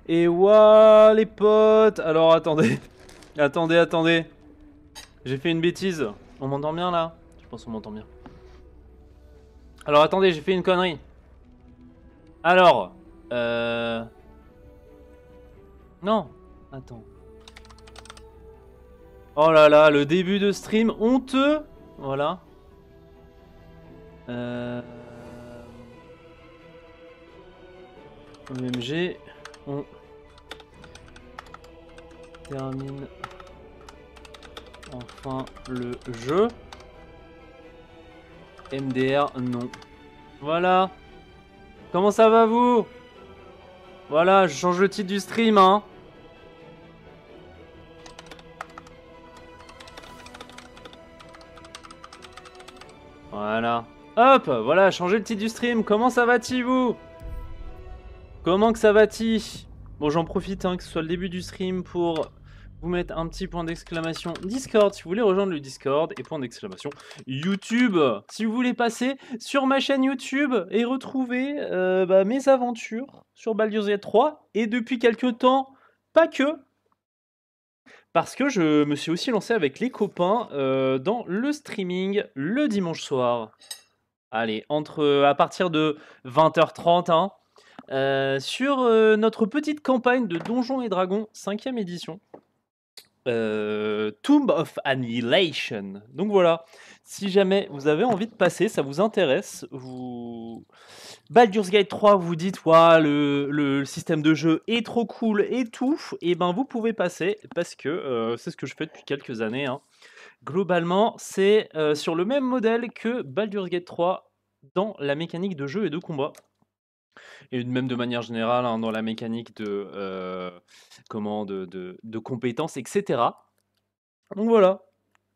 Et waouh les potes. Alors attendez. Attendez. J'ai fait une bêtise. On m'entend bien là? Je pense qu'on m'entend bien. Alors attendez, j'ai fait une connerie. Alors. Non. Attends. Oh là là, le début de stream honteux. Voilà. OMG. On termine enfin le jeu. MDR, non. Voilà. Comment ça va vous? Voilà, je change le titre du stream, hein. Voilà. Hop, voilà, changer le titre du stream. Comment ça va-t-il, vous? Comment que ça va-t-il? Bon, j'en profite, hein, que ce soit le début du stream pour vous mettre un petit point d'exclamation Discord si vous voulez rejoindre le Discord et point d'exclamation YouTube si vous voulez passer sur ma chaîne YouTube et retrouver mes aventures sur Baldur's Gate 3 et depuis quelques temps, pas que, parce que je me suis aussi lancé avec les copains dans le streaming le dimanche soir. Allez, à partir de 20h30, hein, sur notre petite campagne de Donjons et Dragons 5e édition. Tomb of Annihilation. Donc voilà, si jamais vous avez envie de passer, ça vous intéresse, Baldur's Gate 3, vous dites ouais, le système de jeu est trop cool et tout, et ben vous pouvez passer parce que c'est ce que je fais depuis quelques années, hein. Globalement, c'est sur le même modèle que Baldur's Gate 3 dans la mécanique de jeu et de combat. Et même de manière générale, hein, dans la mécanique de compétences, etc. Donc voilà,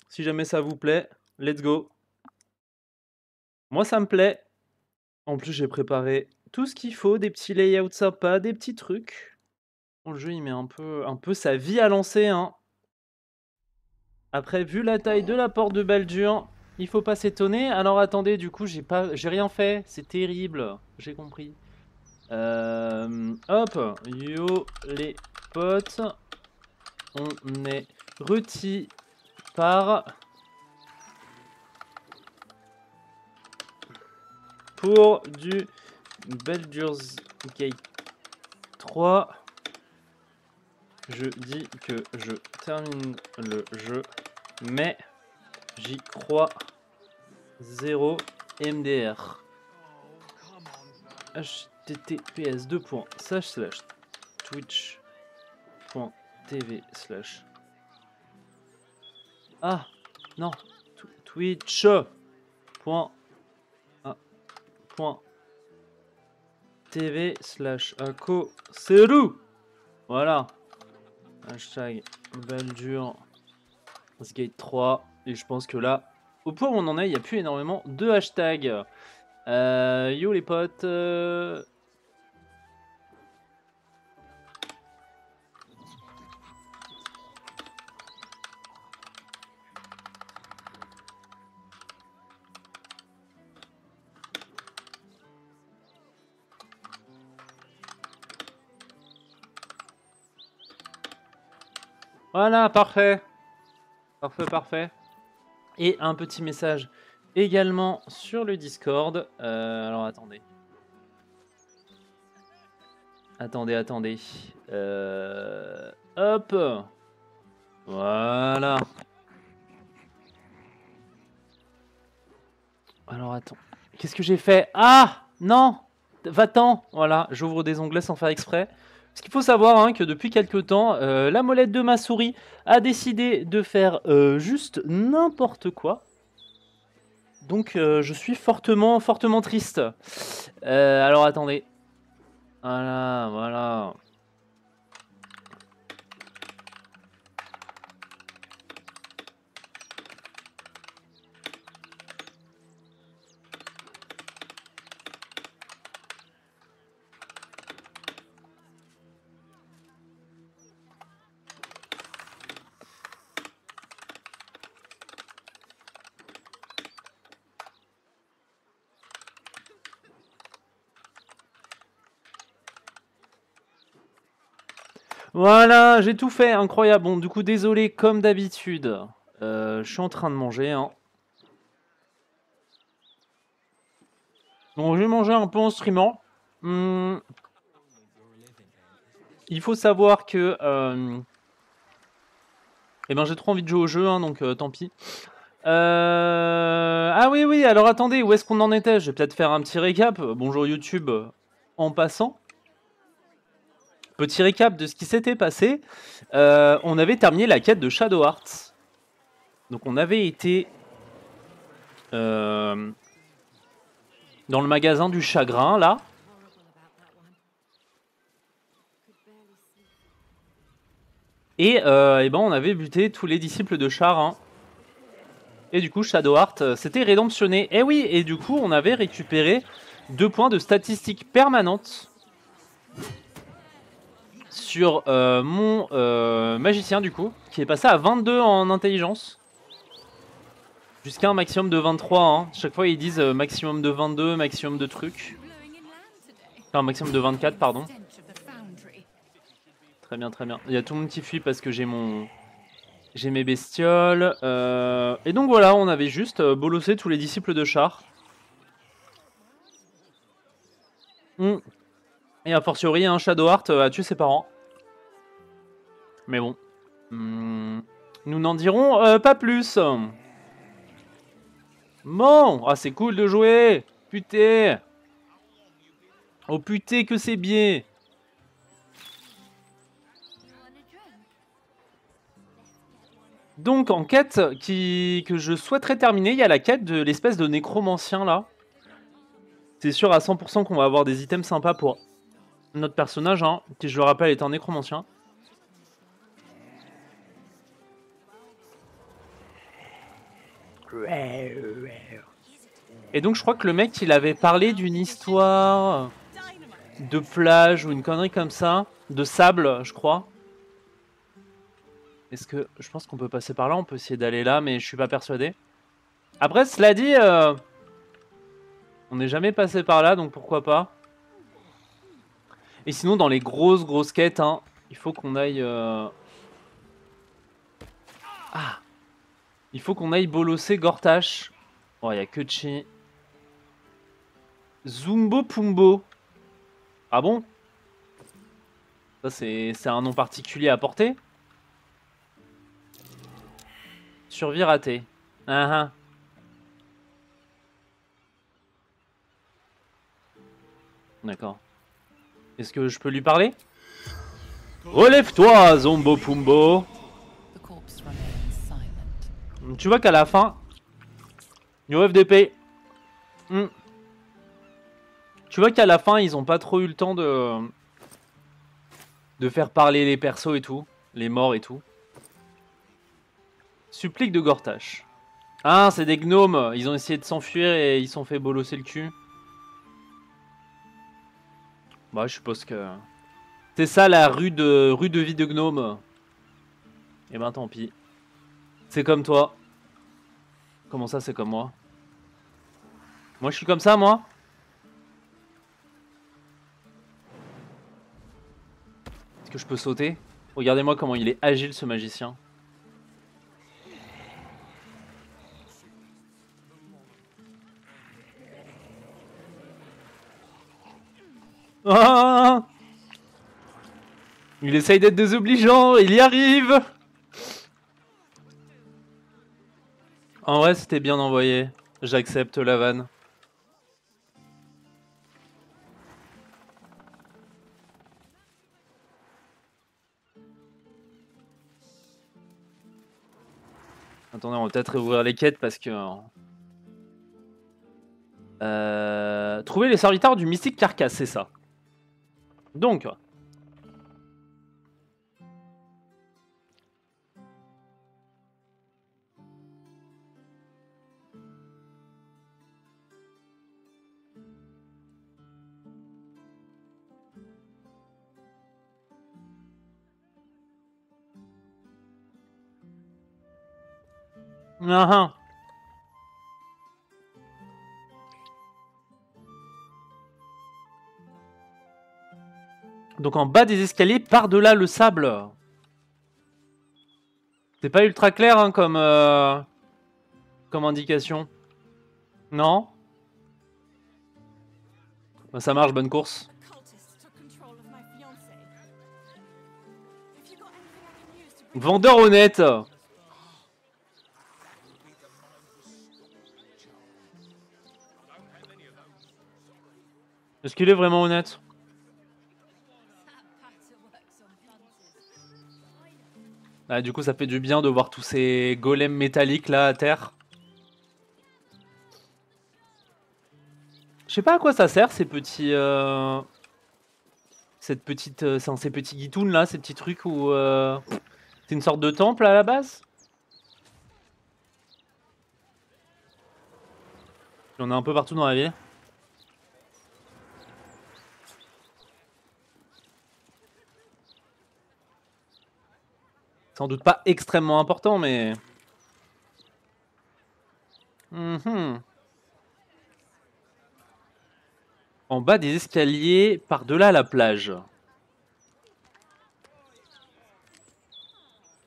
si jamais ça vous plaît, let's go. Moi, ça me plaît. En plus, j'ai préparé tout ce qu'il faut, des petits layouts sympas, des petits trucs. Bon, le jeu, il met un peu sa vie à lancer, hein. Après, vu la taille de la porte de Baldur, il faut pas s'étonner. Alors attendez, du coup, j'ai rien fait. C'est terrible. J'ai compris. Hop, yo les potes, on est reti par pour du Baldur's Gate 3. Je dis que je termine le jeu, mais j'y crois zéro MDR. https://twitch.tv/ Ah non, twitch.tv/Akoseru. Voilà. Hashtag Baldur's Gate 3. Et je pense que là, au point où on en est, il n'y a plus énormément de hashtags. Yo les potes. Voilà, parfait. Parfait. Et un petit message également sur le Discord. Alors attendez. Hop. Voilà. Alors attends. Qu'est-ce que j'ai fait? Ah non. Va-t'en. Voilà, j'ouvre des onglets sans faire exprès. Parce qu'il faut savoir, hein, que depuis quelques temps, la molette de ma souris a décidé de faire juste n'importe quoi. Donc je suis fortement triste. Alors attendez. Voilà. Voilà, j'ai tout fait, incroyable. Bon, du coup, désolé, comme d'habitude. Je suis en train de manger, hein. Bon, je vais manger un peu en streamant. Il faut savoir que... eh ben, j'ai trop envie de jouer au jeu, hein, donc tant pis. Ah oui, oui, alors attendez, où est-ce qu'on en était? Je vais peut-être faire un petit récap. Bonjour YouTube, en passant. Petit récap de ce qui s'était passé. On avait terminé la quête de Shadow Hearts. Donc on avait été dans le magasin du chagrin, là. Et ben on avait buté tous les disciples de Char, hein. Et du coup, Shadow Heart s'était rédemptionné. Et oui, et du coup, on avait récupéré 2 points de statistiques permanentes sur mon magicien, du coup, qui est passé à 22 en intelligence. Jusqu'à un maximum de 23. Hein. Chaque fois, ils disent maximum de 22, maximum de trucs. Enfin, maximum de 24, pardon. Très bien, très bien. Il y a tout le monde qui fuit parce que j'ai mon... J'ai mes bestioles. Et donc voilà, on avait juste bolossé tous les disciples de Char. Et a fortiori, un Shadowheart a tué ses parents. Mais bon. Nous n'en dirons pas plus. Bon, ah, c'est cool de jouer. Putain. Oh putain que c'est bien. Donc en quête que je souhaiterais terminer, il y a la quête de l'espèce de nécromancien là. C'est sûr à 100% qu'on va avoir des items sympas pour notre personnage, hein, qui je le rappelle est un nécromancien. Et donc je crois que le mec il avait parlé d'une histoire de plage ou une connerie comme ça, de sable je crois. Est-ce que je pense qu'on peut passer par là, on peut essayer d'aller là, mais je suis pas persuadé. Après cela dit, on n'est jamais passé par là, donc pourquoi pas. Et sinon dans les grosses quêtes, hein, il faut qu'on aille... Ah, il faut qu'on aille bolosser Gortash. Oh, il y a que Chi. Zumbo Pumbo. Ah bon? Ça c'est un nom particulier à porter. Survie ratée. Ah ah. D'accord. Est-ce que je peux lui parler? Relève-toi, Zombo Pumbo. Tu vois qu'à la fin, New FDP. Tu vois qu'à la fin, ils ont pas trop eu le temps de faire parler les persos et tout, les morts et tout. Supplique de Gortash. Ah, c'est des gnomes. Ils ont essayé de s'enfuir et ils se sont fait bolosser le cul. Bah, je suppose que c'est ça la rue de vie de gnome. Et ben tant pis. C'est comme toi. Comment ça, c'est comme moi? Moi, je suis comme ça, moi? Est-ce que je peux sauter? Regardez-moi comment il est agile, ce magicien. Ah! Il essaye d'être désobligeant, il y arrive! En vrai, c'était bien envoyé. J'accepte la vanne. Attendez, on va peut-être réouvrir les quêtes parce que... trouver les serviteurs du mystique carcasse, c'est ça. Donc... Ah, Donc en bas des escaliers, par-delà le sable. C'est pas ultra clair hein, comme indication. Non? Bah, ça marche, bonne course. Vendeur honnête. Est-ce qu'il est vraiment honnête? Ah, du coup, ça fait du bien de voir tous ces golems métalliques là à terre. Je sais pas à quoi ça sert ces petits... ces petits guitounes là, ces petits trucs où... C'est une sorte de temple à la base? Il y en a un peu partout dans la ville. Sans doute pas extrêmement important, mais... En bas des escaliers, par-delà la plage.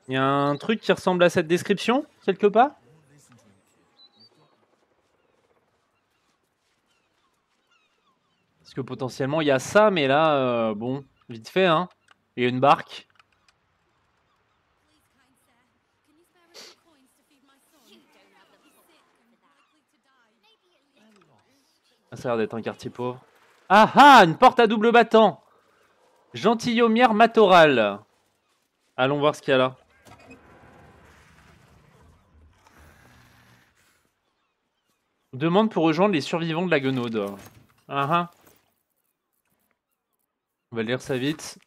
Il y a un truc qui ressemble à cette description, quelque part? Parce que potentiellement, il y a ça, mais là, bon, vite fait, hein. Il y a une barque. Ça a l'air d'être un quartier pauvre. Ah ah, une porte à double battant. Gentilhommière Matoral. Allons voir ce qu'il y a là. Demande pour rejoindre les survivants de la Guenaude. Ah ah. On va lire ça vite.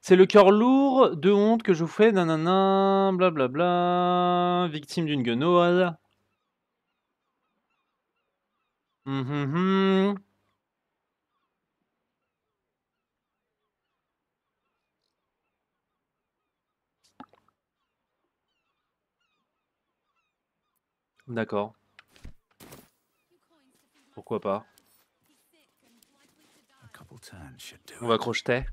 C'est le cœur lourd de honte que je vous fais, nanana, blablabla, victime d'une guenaude. D'accord. Pourquoi pas. On va crocheter.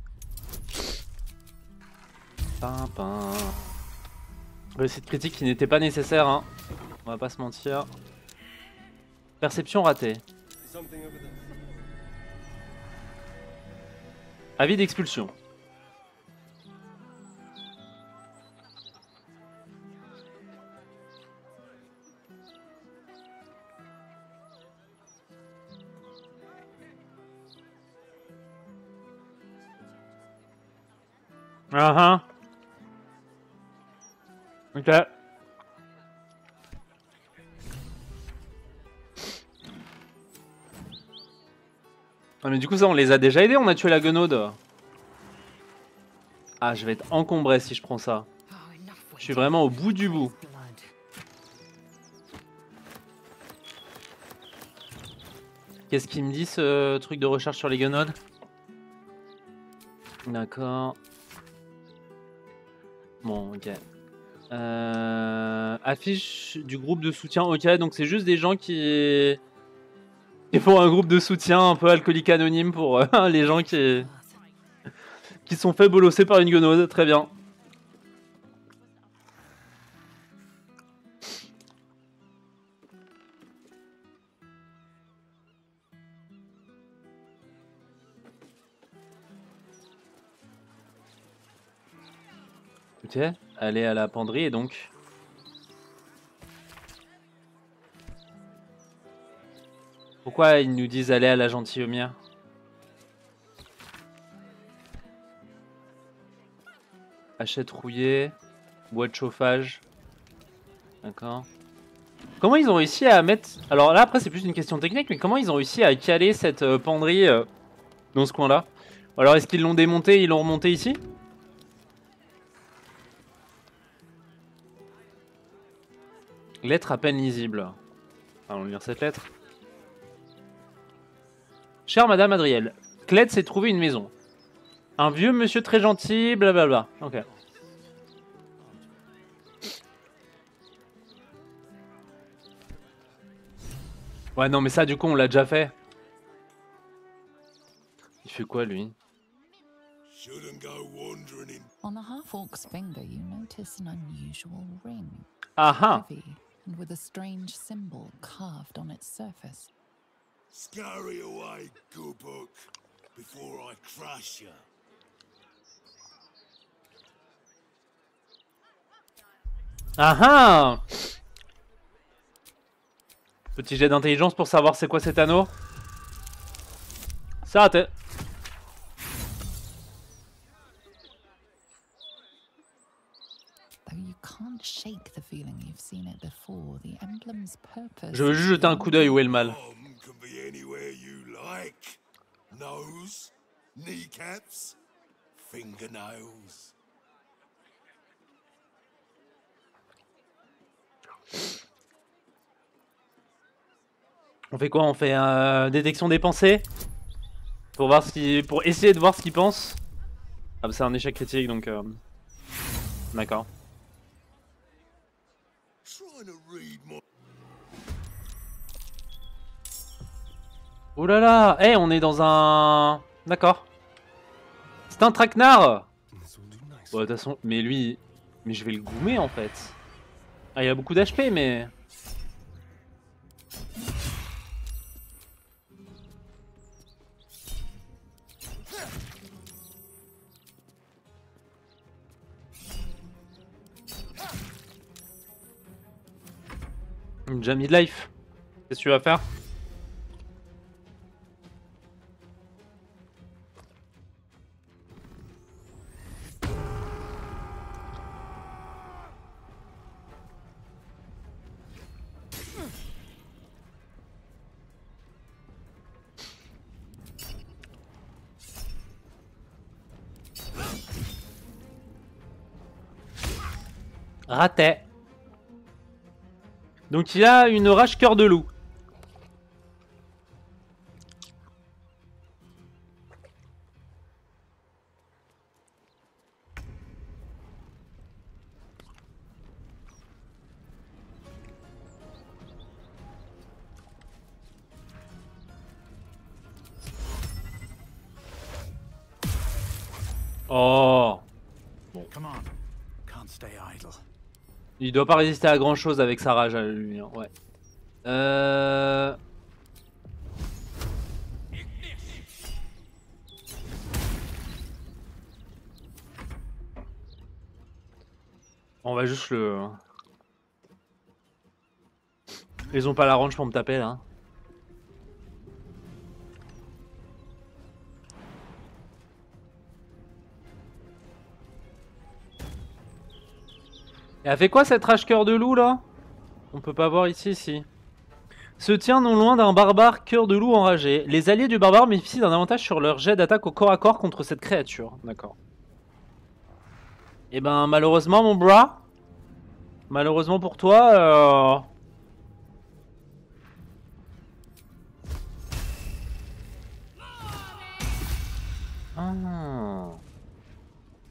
Réussite critique qui n'était pas nécessaire, hein. On va pas se mentir. Perception ratée. Avis d'expulsion. Ah ah. Ok. Ah mais du coup ça on les a déjà aidés, on a tué la guenaude. Ah je vais être encombré si je prends ça. Je suis vraiment au bout du bout. Qu'est-ce qu'il me dit ce truc de recherche sur les guenaudes? D'accord. Bon ok. Affiche du groupe de soutien, ok donc c'est juste des gens qui font un groupe de soutien un peu alcoolique anonyme pour les gens qui sont fait bolosser par une guenaude, très bien. Ok, aller à la penderie et donc... Pourquoi ils nous disent aller à la gentilhommière? Hachette rouillée, bois de chauffage. D'accord. Comment ils ont réussi à mettre... Alors là après c'est plus une question technique, mais comment ils ont réussi à caler cette penderie dans ce coin-là? Alors est-ce qu'ils l'ont démonté, ils l'ont remonté ici? Lettre à peine lisible. Allons lire cette lettre. Chère Madame Adriel, Cled s'est trouvé une maison. Un vieux monsieur très gentil, blablabla. Ok. Ouais, non, mais ça, du coup, on l'a déjà fait. Il fait quoi, lui? On the half-orc's finger, you notice an unusual ring. Aha. Heavy and with a strange symbol carved on its surface. Scurry away, Goobuk, before I crush you. Aha. Petit jet d'intelligence pour savoir c'est quoi cet anneau. Ça raté. Though you can't shake the feeling you've seen it before, the emblem's purpose. Je veux juste jeter un coup d'œil où est le mal. Can be anywhere you like. Nose, kneecaps, fingernails. On fait quoi? On fait détection des pensées pour voir pour essayer de voir ce qu'il pense. Ah bah c'est un échec critique donc d'accord. Oh là là, hey, on est dans un... D'accord. C'est un traquenard. Bon, de toute façon, mais lui... Mais je vais le goumer en fait. Ah, il a beaucoup d'HP mais... Déjà mis de life. Qu'est-ce que tu vas faire? Raté. Donc il a une rage cœur de loup. Oh. Bon. Il doit pas résister à grand chose avec sa rage à lui, hein. Ouais. On va juste le... Ils ont pas la range pour me taper là. Et elle fait quoi cette rage cœur de loup là? On peut pas voir ici, si. Se tient non loin d'un barbare cœur de loup enragé. Les alliés du barbare bénéficient d'un avantage sur leur jet d'attaque au corps à corps contre cette créature. D'accord. Et ben malheureusement mon bras. Malheureusement pour toi. Ah.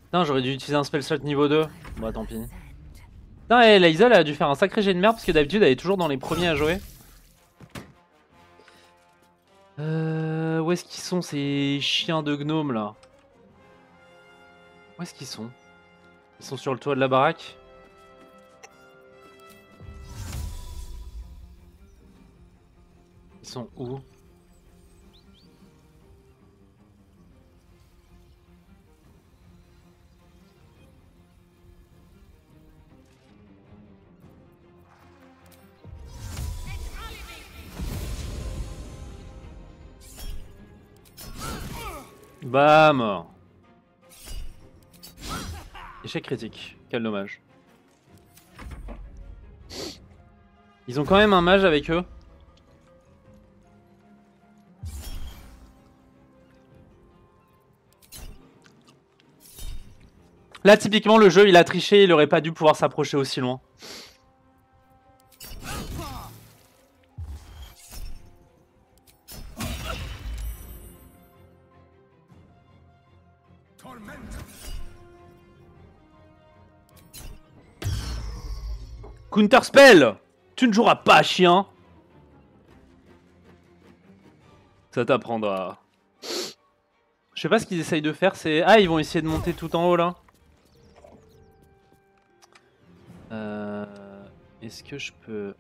Putain, j'aurais dû utiliser un spell slot niveau 2. Bah tant pis. Putain, et la Isole a dû faire un sacré jet de merde parce que d'habitude elle est toujours dans les premiers à jouer. Où est-ce qu'ils sont ces chiens de gnome là? Où est-ce qu'ils sont? Ils sont sur le toit de la baraque. Ils sont où? Bam! Échec critique, quel dommage. Ils ont quand même un mage avec eux. Là typiquement le jeu il a triché, il aurait pas dû pouvoir s'approcher aussi loin. Counterspell! Tu ne joueras pas, chien! Ça t'apprendra. Je Je sais pas ce qu'ils essayent de faire, c'est... Ah, ils vont essayer de monter tout en haut là. Est-ce que je peux...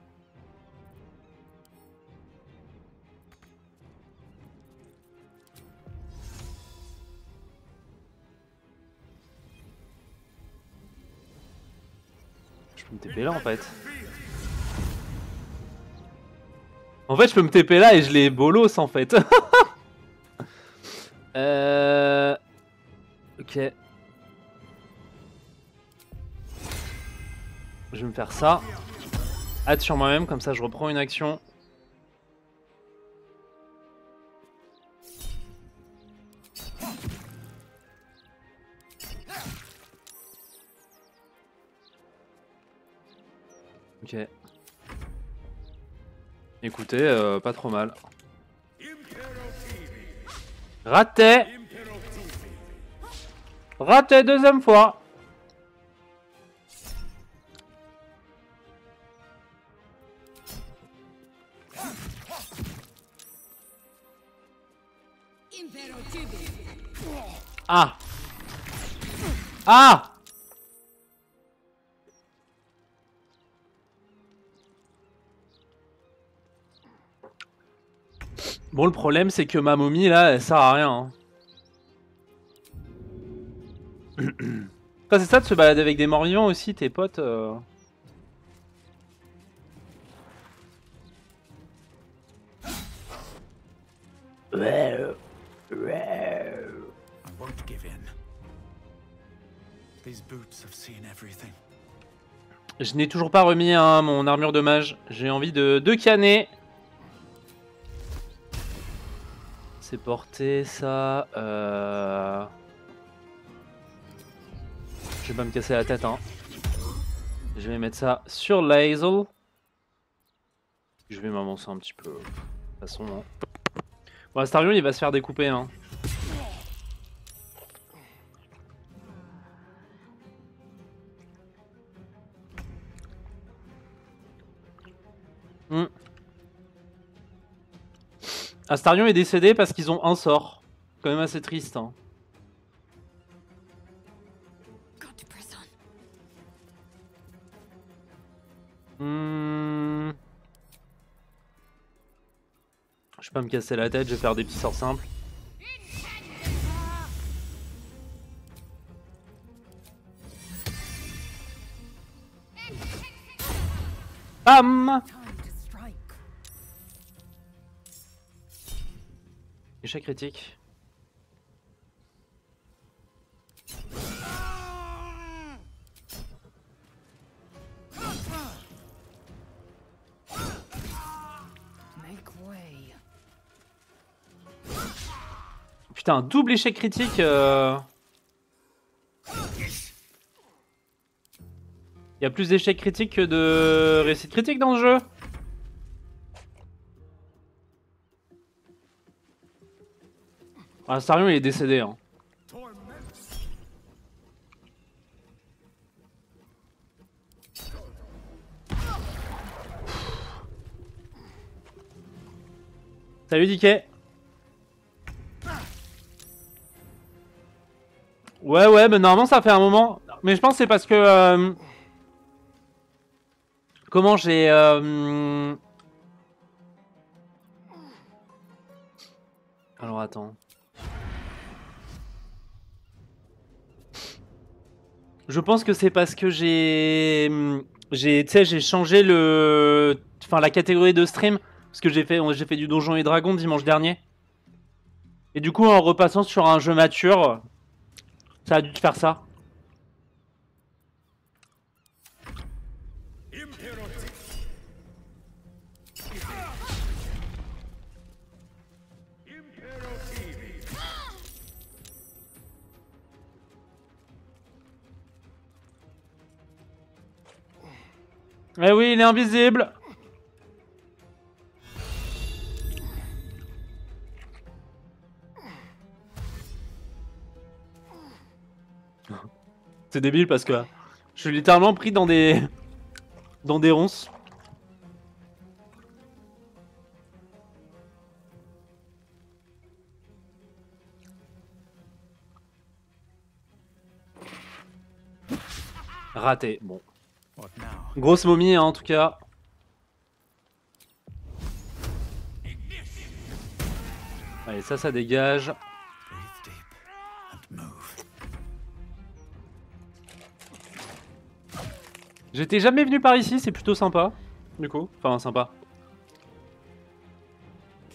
Je peux me TP là en fait. En fait je peux me TP là et je les bolos en fait. Ok. Je vais me faire ça. Hâte sur moi-même, comme ça je reprends une action. Ok. Écoutez, pas trop mal. Raté! Raté deuxième fois! Ah! Ah! Bon, le problème, c'est que ma momie, là, elle sert à rien. Hein. C'est ça de se balader avec des morts vivants aussi, tes potes. I won't give in. These boots have seen everything. Je n'ai toujours pas remis hein, mon armure de mage. J'ai envie de canner. C'est porté ça. Je vais pas me casser la tête. Hein. Je vais mettre ça sur l'Hazel. Je vais m'avancer un petit peu. De toute façon. Hein. Bon, Astarion il va se faire découper. Hein. Astarion est décédé parce qu'ils ont un sort. Quand même assez triste. Hein. Je vais pas me casser la tête, je vais faire des petits sorts simples. Bam! Échec critique. Putain, un double échec critique. Il y a plus d'échecs critiques que de réussites critiques dans le jeu. Ah, Astarion il est décédé. Hein. Salut DK. Ouais, mais normalement ça fait un moment. Mais je pense que c'est parce que... Comment j'ai... Alors attends. Je pense que c'est parce que j'ai changé le... Enfin la catégorie de stream. Parce que j'ai fait du Donjons et Dragons dimanche dernier. Et du coup en repassant sur un jeu mature... Ça a dû te faire ça. Eh oui, il est invisible. C'est débile parce que je suis littéralement pris dans des ronces. Raté. Bon. What now? Grosse momie, hein, en tout cas. Allez, ça dégage. Breathe deep and move. J'étais jamais venu par ici, c'est plutôt sympa. Du coup, enfin sympa.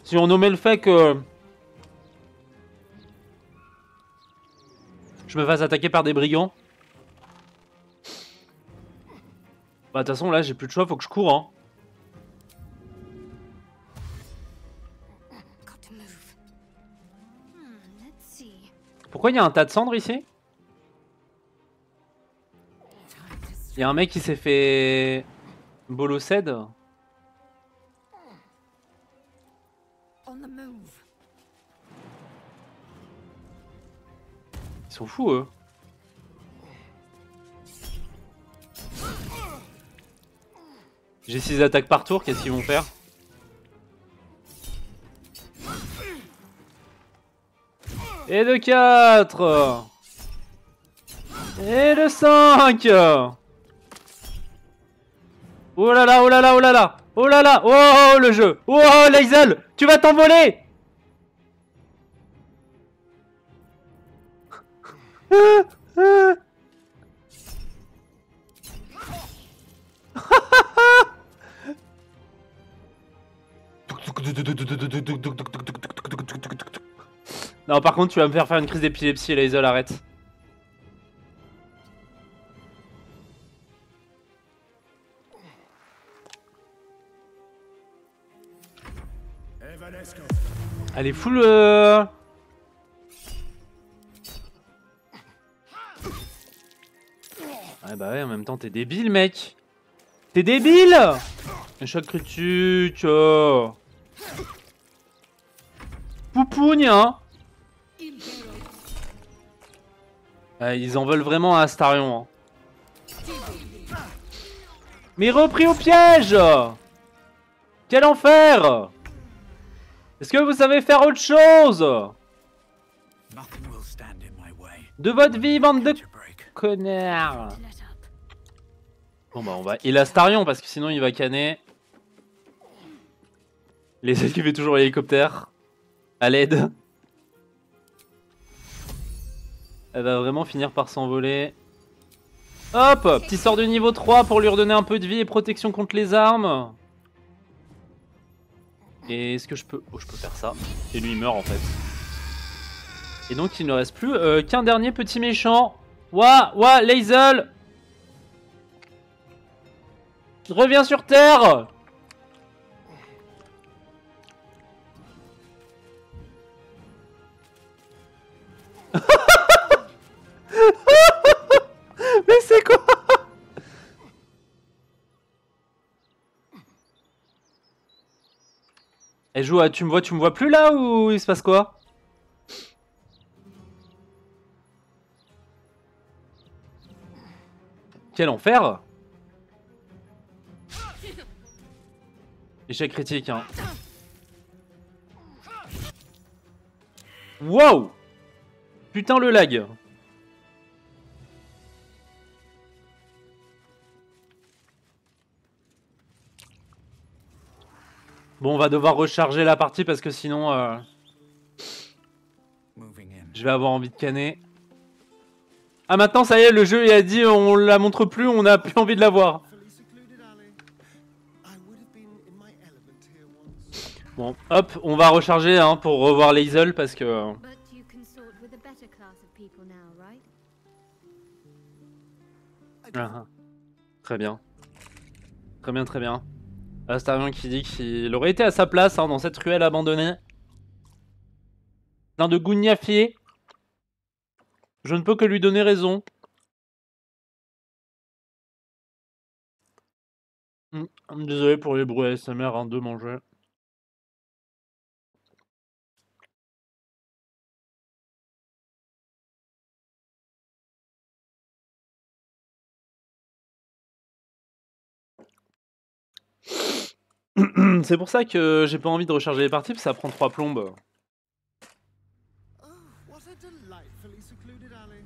Si on nommait le fait que je me fasse attaquer par des brigands. Bah de toute façon là j'ai plus de choix, faut que je cours hein. Got to move. Let's see. Pourquoi il y a un tas de cendres ici? Il y a un mec qui s'est fait bolocède. On the move. Ils sont fous eux. J'ai 6 attaques par tour, qu'est-ce qu'ils vont faire? Et de 4. Et de 5. Oh là là, oh là là, oh là là. Oh là là, oh le jeu. Oh Lae'zel, tu vas t'envoler. Non, par contre, tu vas me faire une crise d'épilepsie, Lae'zel, arrête. Elle est full. Ah bah ouais, en même temps, t'es débile, mec. T'es débile. Un choc critique. Poupougne, hein. Ils en veulent vraiment à Astarion. Hein. Mais repris au piège. Quel enfer. Est-ce que vous savez faire autre chose? Nothing will stand in my way. De votre vie, bande de To break. connards. To let up. Bon bah on va... Il a Astarion parce que sinon il va canner. Les ailes qui fait toujours l'hélicoptère. À l'aide. Elle va vraiment finir par s'envoler. Hop, petit sort de niveau 3 pour lui redonner un peu de vie et protection contre les armes. Et est-ce que je peux... Oh, je peux faire ça. Et lui il meurt en fait. Et donc il ne reste plus qu'un dernier petit méchant. Ouah, ouah, Lae'zel. Reviens sur Terre. Mais c'est quoi? Elle joue à tu me vois plus là ou il se passe quoi? Quel enfer! Échec critique, hein. Wow! Putain le lag! Bon, on va devoir recharger la partie parce que sinon Moving in. je vais avoir envie de canner. Ah maintenant ça y est, le jeu il a dit on la montre plus, on a plus envie de la voir. Bon, hop, on va recharger hein, pour revoir Lae'zel parce que... But you consort with a better class of people now, right? Ah, très bien. Très bien, très bien. Astarion qui dit qu'il aurait été à sa place hein, dans cette ruelle abandonnée. Plein de gougnafiers. Je ne peux que lui donner raison. Désolé pour les bruits ASMR hein, de manger. C'est pour ça que j'ai pas envie de recharger les parties parce que ça prend 3 plombes. Oh, what a delightfully secluded alley.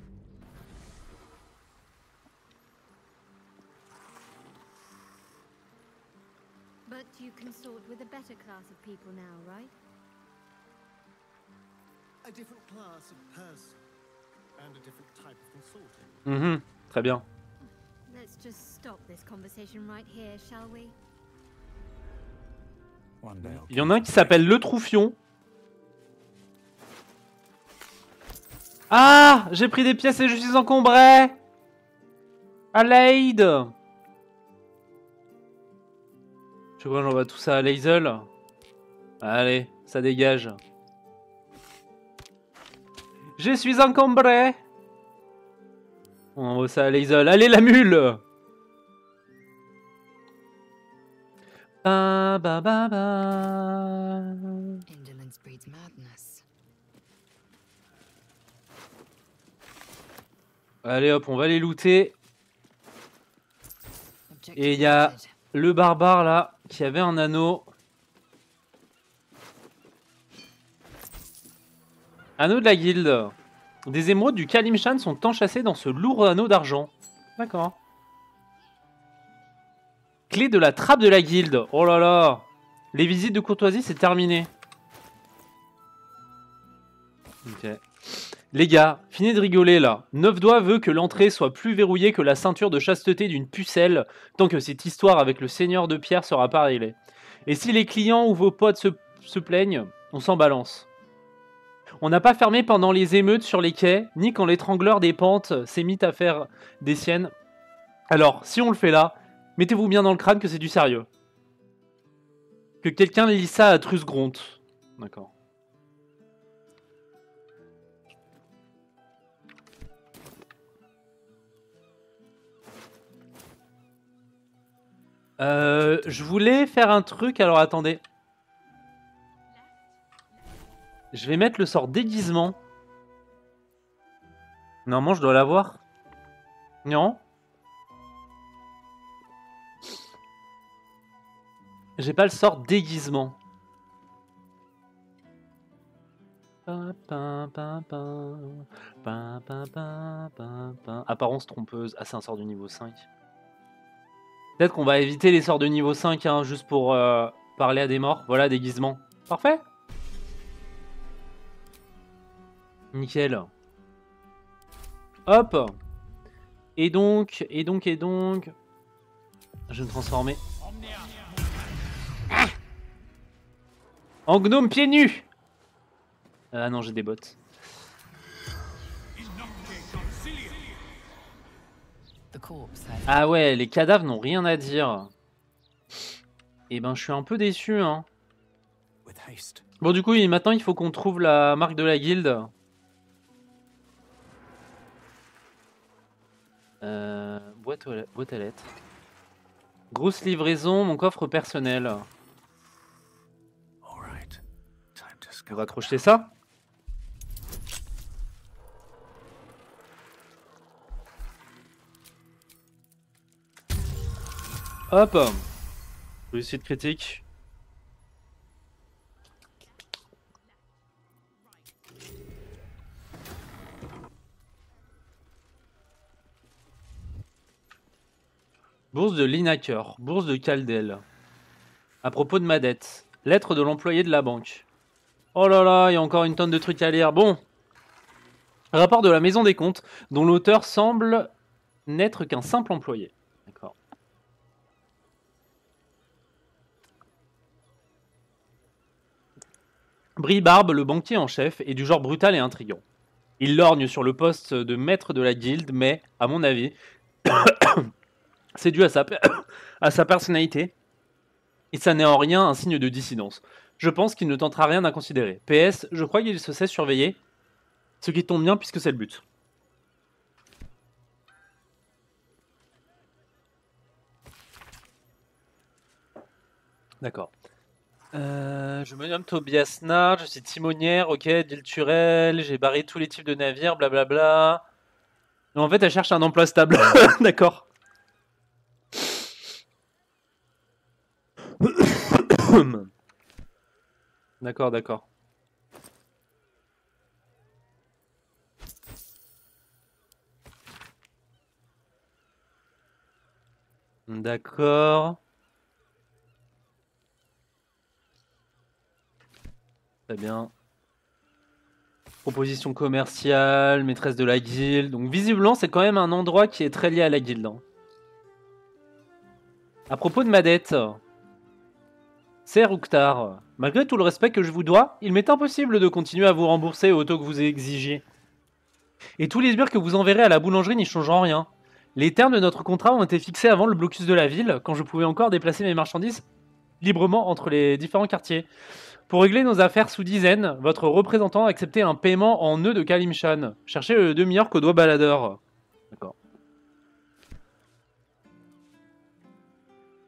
But you consort with a better class of people now, right? A different class of person and a different type of consorting. Très bien. Let's just stop this conversation right here, shall we? One day I'll Il y en a un qui s'appelle Le Troufion. Ah, j'ai pris des pièces et je suis encombré. À l'aide. Je crois que j'envoie tout ça à Lae'zel. Allez, ça dégage. Je suis encombré. On envoie ça à Lae'zel. Allez, la mule. Ba ba ba ba. Indolence breeds madness. Allez hop, on va les looter. Objective Et il y a noted. le barbare là qui avait un anneau. Anneau de la guilde. Des émeraudes du Kalimshan sont enchâssées dans ce lourd anneau d'argent. D'accord. Clé de la trappe de la guilde. Oh là là. Les visites de courtoisie, c'est terminé. Ok. Les gars, finissez de rigoler là. Neuf Doigts veut que l'entrée soit plus verrouillée que la ceinture de chasteté d'une pucelle, tant que cette histoire avec le seigneur de pierre sera pas réglée. Et si les clients ou vos potes se plaignent, on s'en balance. On n'a pas fermé pendant les émeutes sur les quais, ni quand l'étrangleur des pentes s'est mis à faire des siennes. Alors, si on le fait là, mettez-vous bien dans le crâne que c'est du sérieux. Que quelqu'un lit ça à Trusgront. D'accord. Je voulais faire un truc, alors attendez. Je vais mettre le sort déguisement. Normalement, je dois l'avoir. Non. J'ai pas le sort déguisement. Apparence trompeuse. Ah, c'est un sort du niveau 5. Peut-être qu'on va éviter les sorts de niveau 5 hein, juste pour parler à des morts. Voilà, déguisement. Parfait. Nickel. Hop. Et donc. Je vais me transformer. Ah en gnome pieds nus. Ah non, j'ai des bottes. The corpse has Ah ouais, les cadavres n'ont rien à dire. Eh ben, je suis un peu déçu, hein. with haste. Bon, du coup, maintenant, il faut qu'on trouve la marque de la guilde. Boîte à lettres. Grosse livraison, mon coffre personnel. All right. Time to On scout va crocheter ça. Hop. Réussite critique. Bourse de Linaker, bourse de Caldel. À propos de ma dette, lettre de l'employé de la banque. Oh là là, il y a encore une tonne de trucs à lire. Bon. Rapport de la maison des comptes, dont l'auteur semble n'être qu'un simple employé. D'accord. Bribarbe, le banquier en chef, est du genre brutal et intriguant. Il lorgne sur le poste de maître de la guilde, mais, à mon avis, c'est dû à sa personnalité, et ça n'est en rien un signe de dissidence. Je pense qu'il ne tentera rien d'inconsidéré. PS, je crois qu'il se sait surveiller, ce qui tombe bien puisque c'est le but. D'accord. Je me nomme Tobias Nard, je suis timonière, ok, d'île Turel, j'ai barré tous les types de navires, blablabla. Non, en fait, elle cherche un emploi stable. D'accord. D'accord, d'accord. D'accord. Très bien. Proposition commerciale, maîtresse de la guilde. Donc visiblement, c'est quand même un endroit qui est très lié à la guilde. Hein. À propos de ma dette, c'est Rouktar. Malgré tout le respect que je vous dois, il m'est impossible de continuer à vous rembourser au taux que vous exigiez. Et tous les sbires que vous enverrez à la boulangerie n'y changeront rien. Les termes de notre contrat ont été fixés avant le blocus de la ville, quand je pouvais encore déplacer mes marchandises librement entre les différents quartiers. Pour régler nos affaires sous dizaines, votre représentant a accepté un paiement en nœuds de Kalimshan. Cherchez le demi-orc au doigt baladeur. D'accord.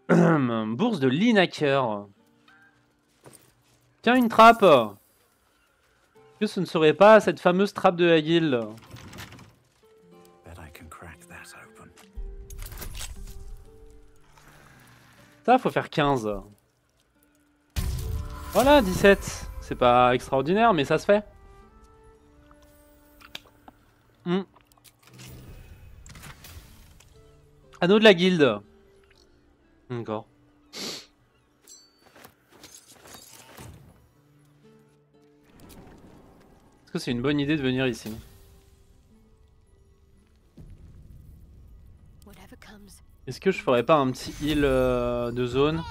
Bourse de Linaker. Tiens, une trappe. Que ce ne serait pas cette fameuse trappe de la guilde? Bet I can crack that open. Ça, faut faire 15. Voilà, 17. C'est pas extraordinaire, mais ça se fait. Anneau de la guilde. D'accord. Est-ce que c'est une bonne idée de venir ici? Whatever comes. Est-ce que je ferais pas un petit heal de zone?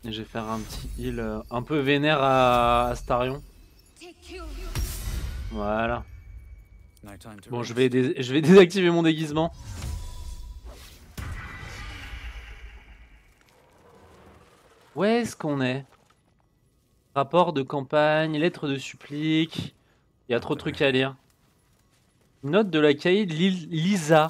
Et je vais faire un petit heal un peu vénère à Astarion. Voilà. No time to Bon, rest. je vais désactiver mon déguisement. Où est-ce qu'on est? Rapport de campagne, lettre de supplique. Il y a trop de trucs à lire. Note de la caïd Lisa.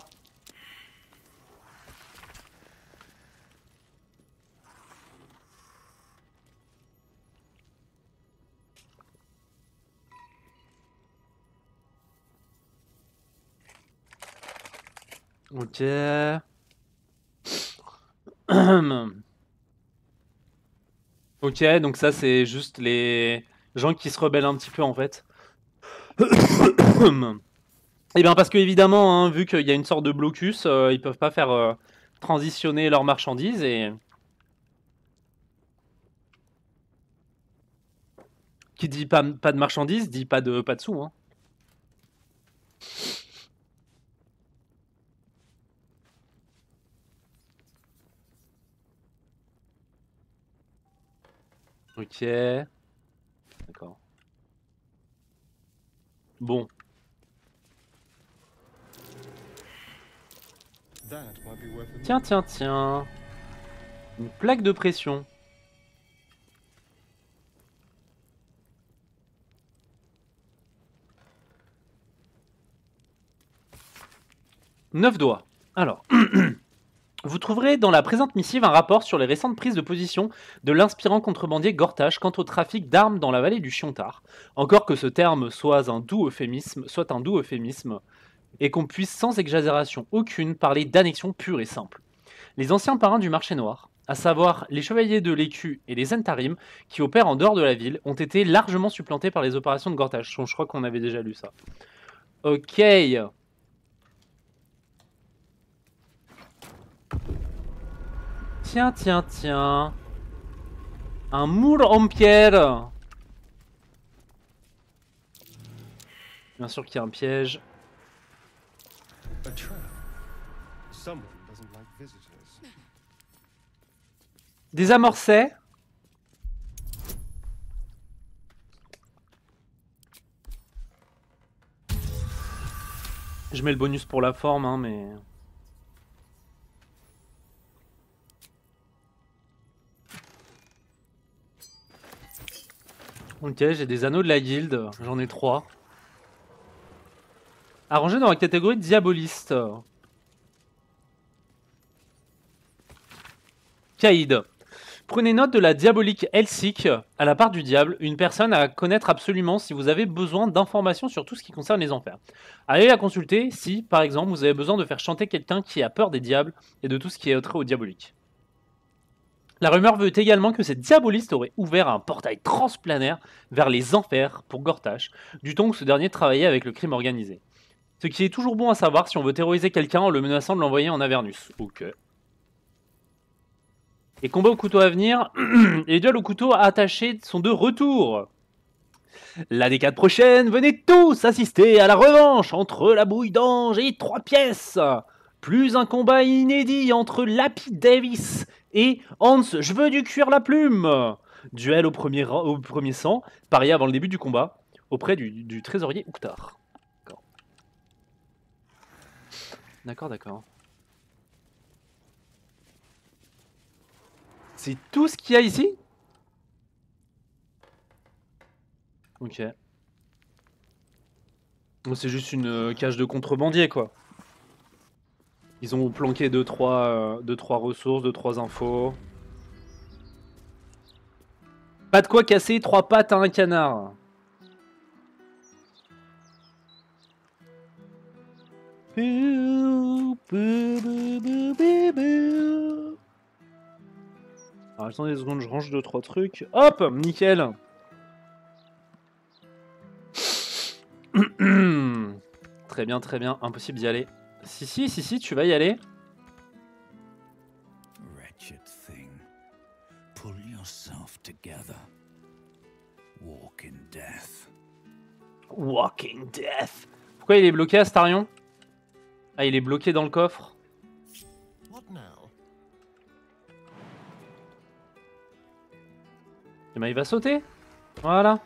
Ok. Ok, donc ça c'est juste les gens qui se rebellent un petit peu en fait. Et bien parce que évidemment, hein, vu qu'il y a une sorte de blocus, ils peuvent pas faire transitionner leurs marchandises et... Qui dit pas de marchandises, dit pas de sous. Hein. Ok. D'accord. Bon. That might be worth a Tiens, tiens, tiens. Une plaque de pression. Neuf doigts. Alors. Vous trouverez dans la présente missive un rapport sur les récentes prises de position de l'inspirant contrebandier Gortash quant au trafic d'armes dans la vallée du Chiontar. Encore que ce terme soit un doux euphémisme, et qu'on puisse sans exagération aucune parler d'annexion pure et simple. Les anciens parrains du marché noir, à savoir les chevaliers de l'écu et les Entarim, qui opèrent en dehors de la ville, ont été largement supplantés par les opérations de Gortash. Je crois qu'on avait déjà lu ça. Ok. Tiens, tiens, tiens. Un moule en pierre. Bien sûr qu'il y a un piège. A trap. Someone doesn't like visitors. Désamorcé. Je mets le bonus pour la forme, hein, mais... Ok, j'ai des anneaux de la guilde, j'en ai 3. Arrangé dans la catégorie diaboliste. Caïd. Prenez note de la diabolique Elsik, à la part du diable, une personne à connaître absolument si vous avez besoin d'informations sur tout ce qui concerne les enfers. Allez la consulter si, par exemple, vous avez besoin de faire chanter quelqu'un qui a peur des diables et de tout ce qui est trait au diabolique. La rumeur veut également que cette diaboliste aurait ouvert un portail transplanaire vers les enfers pour Gortash, du temps où ce dernier travaillait avec le crime organisé. Ce qui est toujours bon à savoir si on veut terroriser quelqu'un en le menaçant de l'envoyer en Avernus. Ok. Et combat au couteau à venir. Et les duels au couteau attaché sont de retour. La décade prochaine, venez tous assister à la revanche entre la bouille d'ange et 3 pièces. Plus un combat inédit entre Lapi Davis et Hans Je veux du cuir la plume. Duel au premier sang, parié avant le début du combat, auprès du trésorier Oukhtar. D'accord. D'accord, d'accord. C'est tout ce qu'il y a ici? Ok. Bon, c'est juste une cage de contrebandier, quoi. Ils ont planqué 2-3 ressources, 2-3 infos. Pas de quoi casser 3 pattes à un canard. Alors, attendez 2 secondes, je range 2-3 trucs. Hop, nickel. Très bien, très bien. Impossible d'y aller. Si, tu vas y aller. Wretched thing. Pull yourself together. Walk in death. Walking Death. Pourquoi il est bloqué, Astarion? Ah, il est bloqué dans le coffre. What now? Eh ben, il va sauter. Voilà.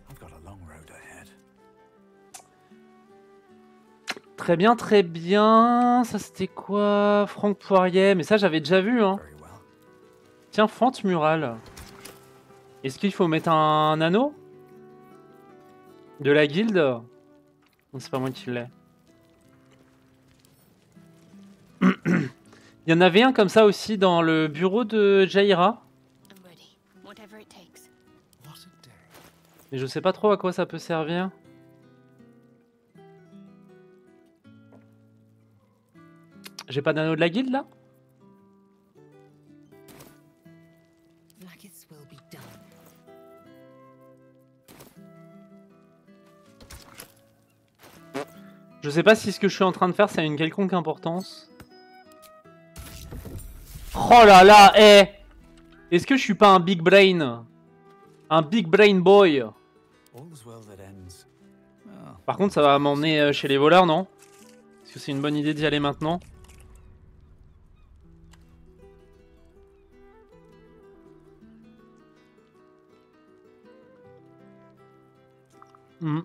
I've got a long road ahead. Très bien, très bien. Ça, c'était quoi? Franck Poirier. Mais ça, j'avais déjà vu, hein. Very well. Tiens, fente murale. Est-ce qu'il faut mettre un anneau? De la guilde? Non, c'est pas moi qui l'ai. Il y en avait un comme ça aussi dans le bureau de Jaira. I'm ready. Whatever it takes. What a day. Mais je sais pas trop à quoi ça peut servir. J'ai pas d'anneau de la guilde là? Like will be done. Je sais pas si ce que je suis en train de faire ça a une quelconque importance. Oh là là, eh! Est-ce que je suis pas un big brain? Un big brain boy? All's well that ends. Oh, Par contre, ça va m'emmener chez les voleurs, non? Est-ce que c'est une bonne idée d'y aller maintenant? Hmm.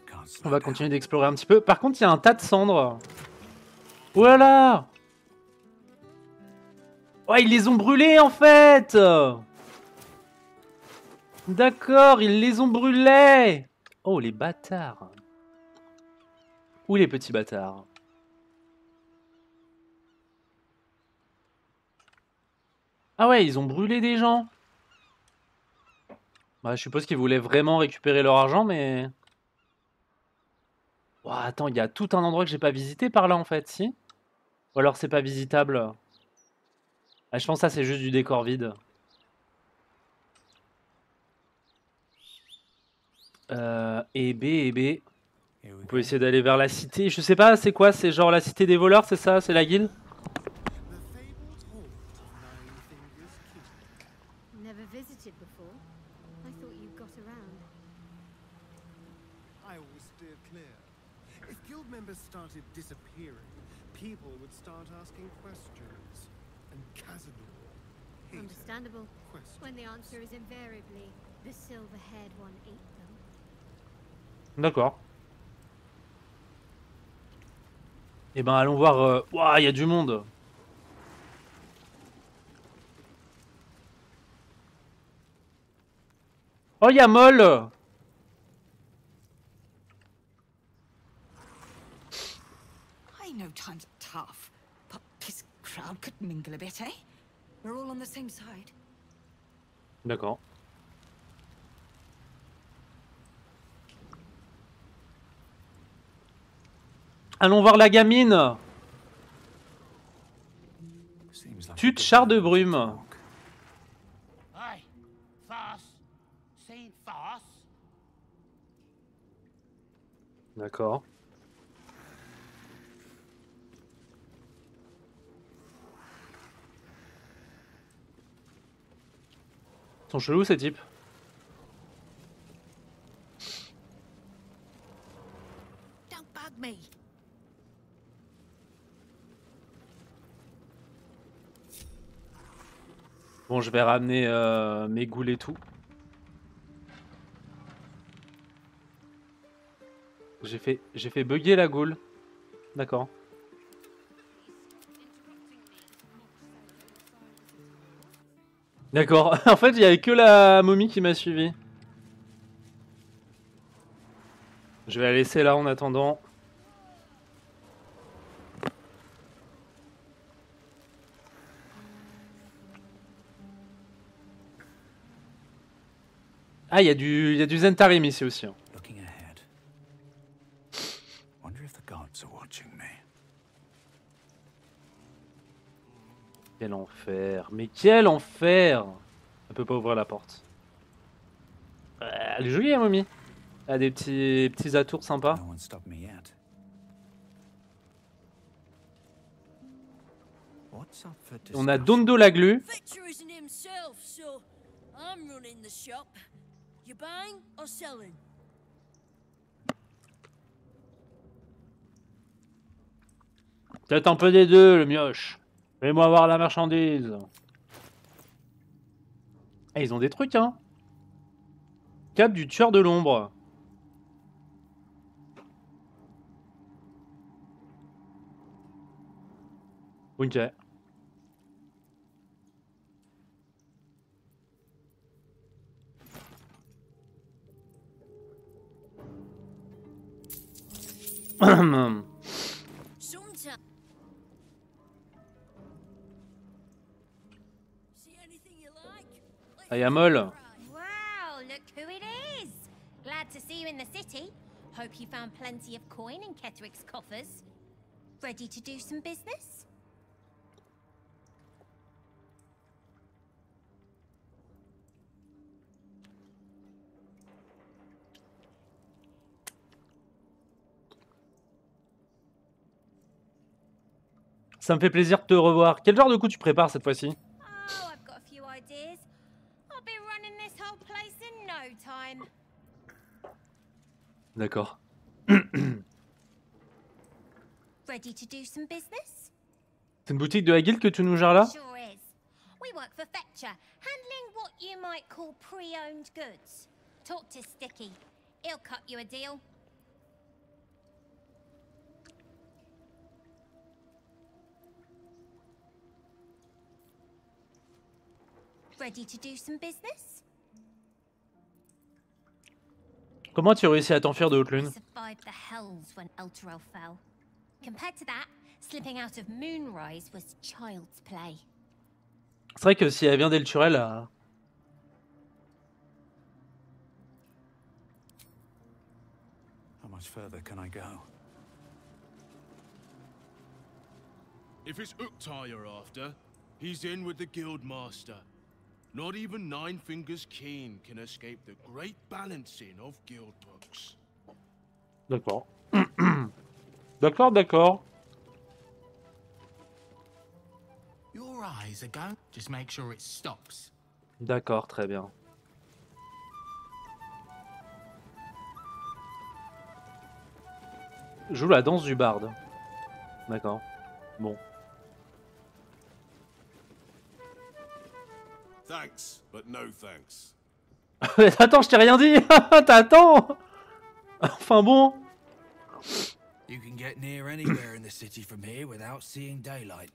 can't On slow va down. continuer d'explorer un petit peu. Par contre, il y a un tas de cendres. Voilà! Oh, ils les ont brûlés en fait! D'accord, ils les ont brûlés! Oh, les bâtards! Où les petits bâtards? Ah ouais, ils ont brûlé des gens! Bah, je suppose qu'ils voulaient vraiment récupérer leur argent, mais... Ouah, attends, il y a tout un endroit que j'ai pas visité par là en fait, si? Ou alors c'est pas visitable? Ah, je pense que ça c'est juste du décor vide. Et B, et B. Here we On go. peut essayer d'aller vers la cité. Je sais pas, c'est quoi? C'est genre la cité des voleurs, c'est ça? C'est la guilde? The fabled haunt of Nine Fingers Keep. Never visited before. I thought you got around. I always steer clear. If guild members started disappearing, people would start asking questions. And Cazador hated Understandable. questions. When the answer is invariably the silver-haired one ate them. D'accord. Eh ben allons voir. Ouah, il y a du monde. Oh, il y a Moll. I know times are tough, but this crowd could mingle a bit, eh? We're all on the same side. D'accord. Allons voir la gamine. Seems like a Tute bit char de of a brume. walk. Aye, farce. Seen farce. D'accord. sont chelous ces types. Don't bug me. Bon, je vais ramener mes goules et tout. J'ai fait bugger la goule. D'accord. D'accord. En fait, il y avait que la momie qui m'a suivi. Je vais la laisser là en attendant. Ah, il y a du Zentarim ici aussi. Hein. Looking ahead. Wonder if the gods are watching me. Quel enfer. Mais quel enfer. Elle peut pas ouvrir la porte. Elle est jolie la momie. Elle a des petits atours sympas. No one stopped me yet. What's up for On a discussion? Dondo la glu. Victor isn't himself, so I'm running the shop. You buying or selling? Peut-être un peu des deux, le mioche. Fais-moi voir la marchandise. Ah, ils ont des trucs, hein. Cap du tueur de l'ombre. Ok. Sometimes. See anything you like? Ah, y'a Moll. Wow, look who it is. Glad to see you in the city. Hope you found plenty of coin in Ketterick's coffers. Ready to do some business? Ça me fait plaisir de te revoir. Quel genre de coup tu prépares cette fois-ci? Oh, I've got a few ideas. I'll be running this whole place in no time. D'accord. Ready to do some business? C'est une boutique de la guilde que tu nous gères là? Sure is. We work for Fetcher, handling what you might call pre-owned goods. Talk to Sticky. He'll cut you a deal. Ready to do some business? Comment tu réussis à t'enfuir de I Haute-Lune? survived the hells when Elturel fell. Compared to that, slipping out of Moonrise was child's play. C'est vrai que si elle vient d'Elturel, How much further can I go? If it's Uktar you're after, he's in with the guild master. Not even Nine Fingers Keen can escape the great balancing of guild books. D'accord. D'accord, d'accord. Your eyes are going. Just make sure it stops. D'accord, très bien. Joue la danse du barde. D'accord. Bon. Thanks, but no thanks. Attends, je t'ai rien dit. T'attends. Enfin bon. You can get near anywhere in the city from here without seeing daylight.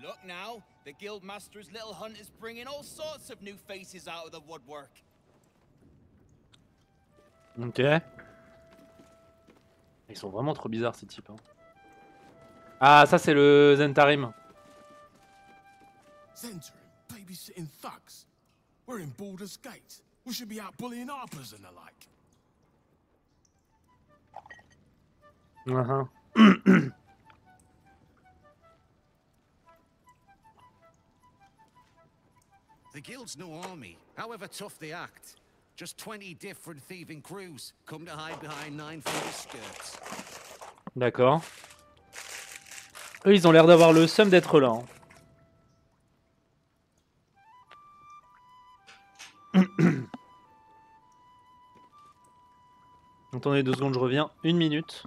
Look now, the Guildmaster's little hunt is bringing all sorts of new faces out of the woodwork. Ok. Ils sont vraiment trop bizarres ces types. Hein. Ah, ça c'est le Zentarim. Zentarim, babysitting thugs. We're in Baldur's Gate. We should be out bullying harpers and the like. The Guild's no army, however tough they act. Just 20 different thieving crews come to hide behind Nine Fingers' skirts. D'accord. Eux, ils ont l'air d'avoir le seum d'être là. Hein. Attendez 2 secondes, je reviens. 1 minute.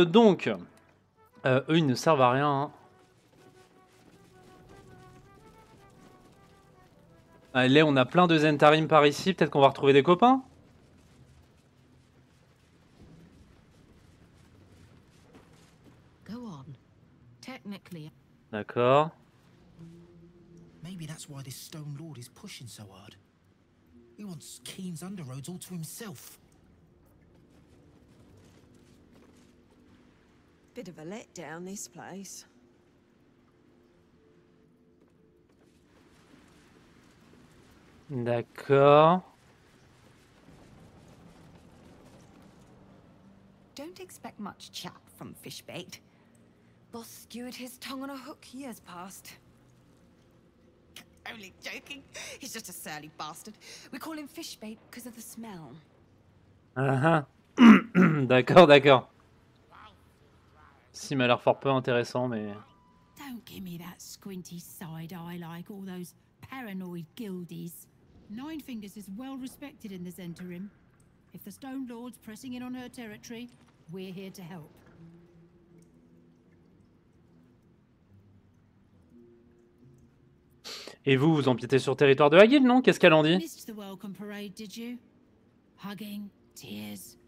Donc, eux ils ne servent à rien. Hein. Allez, on a plein de Zentarim par ici. Peut-être qu'on va retrouver des copains. D'accord. Maybe that's why this Stone Lord is pushing so hard. He wants Keen's underroads all to himself. Bit of a letdown, this place. D'accord. Don't expect much chap from Fishbait. Boss skewered his tongue on a hook years past. Only joking. He's just a surly bastard. We call him Fishbait because of the smell. D'accord, d'accord. Si, m'a l'air fort peu intéressant, mais... Don't give me that squinty side eye like all those paranoid guildies. Nine Fingers is well respected in the Zentarim. If the Stone Lord's pressing in on her territory, we're here to help. Et vous, vous empiétez sur le territoire de la guilde, non? Qu'est-ce qu'elle en dit? Missed the welcome parade, did you? Hugging, tears.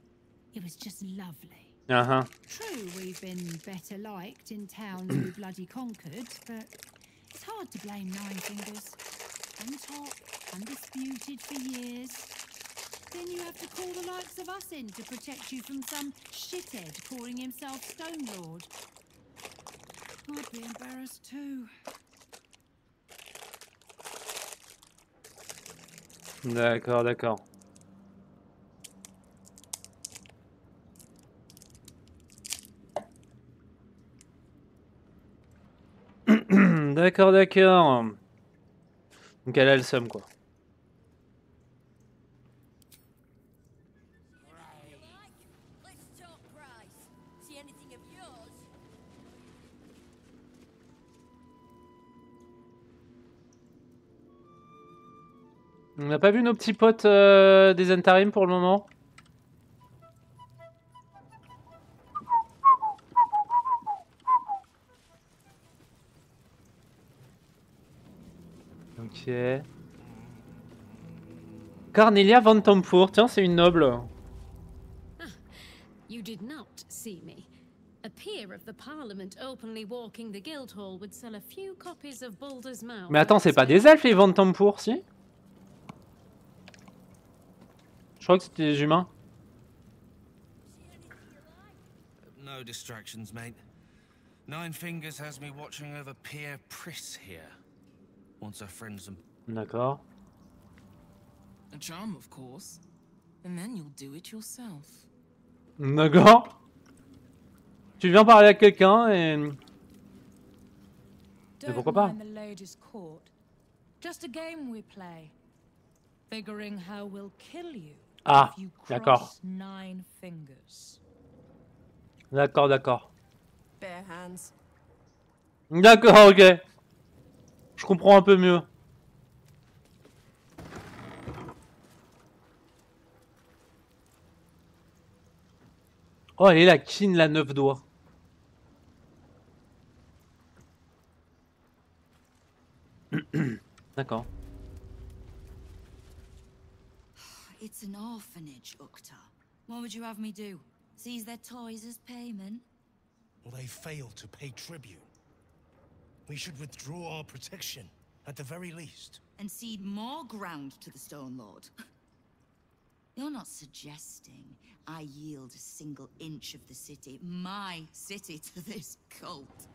It was just lovely. True, we've been better liked in towns we bloody conquered, but it's hard to blame Nine Fingers. On top, undisputed for years. Then you have to call the likes of us in to protect you from some shithead calling himself Stone Lord. I'd be embarrassed too. D'accord, d'accord. D'accord, d'accord. Donc elle a le seum, quoi. On n'a pas vu nos petits potes des Zentarim pour le moment. Ok. Cornelia von Tompour, tiens, c'est une noble. You did not see me. A peer of the Parliament openly walking the Guildhall would sell a few copies of Baldur's Mouth. Mais attends, c'est pas des elfes les von Tompour, si? Je crois que c'était des humains. No distractions, mate. Nine Fingers has me watching over Pierre Priss here. Once her friends and... D'accord. A charm, of course. And then you'll do it yourself. D'accord. Tu viens parler à quelqu'un et... Mais pourquoi pas? Don't mind the lady's court. Just a game we play. Figuring how we'll kill you Ah, if you d'accord. cross 9 fingers. D'accord, d'accord. Bare hands. D'accord, ok. Je comprends un peu mieux. Oh, elle est là, Kin, la 9 doigts. D'accord. It's an orphanage, Ukta. What would you have me do? Seize their toys as payment? Well, they failed to pay tribute. We should withdraw our protection, at the very least. And cede more ground to the Stone Lord? You're not suggesting I yield a single inch of the city, my city, to this cult?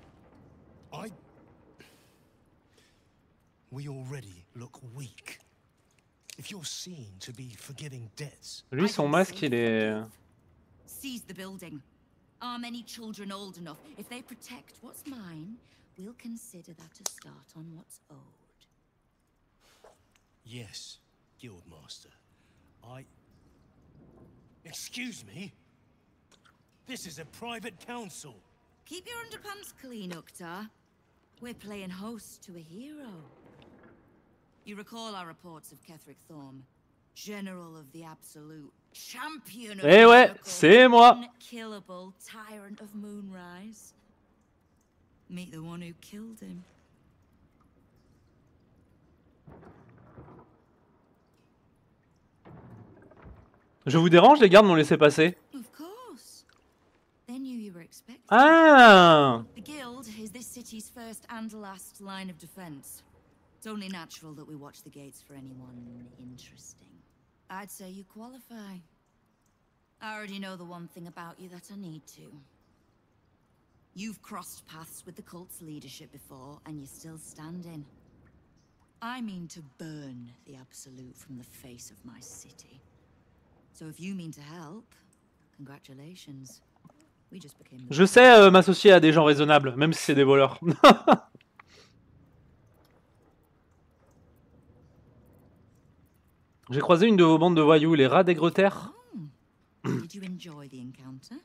We already look weak. If you're seen to be forgiving debts... Lui, son masque, il est... Seize the building. Are many children old enough? If they protect what's mine, we'll consider that a start on what's owed. Yes, Guildmaster. Excuse me? This is a private council. Keep your underpants clean, Ukta. We're playing host to a hero. You recall our reports of Ketheric Thorm, General of the Absolute, Champion of Eh ouais, c'est moi. Unkillable Tyrant of Moonrise. Meet the one who killed him. Je vous dérange, les gardes m'ont laissé passer. Of course. They knew you were expecting. Ah! The Guild is this city's first and last line of defense. It's only natural that we watch the gates for anyone interesting. I'd say you qualify. I already know the one thing about you that I need to. You've crossed paths with the cult's leadership before, and you're still standing. I mean to burn the Absolute from the face of my city. So if you mean to help, congratulations. We just became... Je sais m'associer à des gens raisonnables, même si c'est des voleurs. J'ai croisé une de vos bandes de voyous, les rats d'Aigreterre. Did you enjoy the encounter?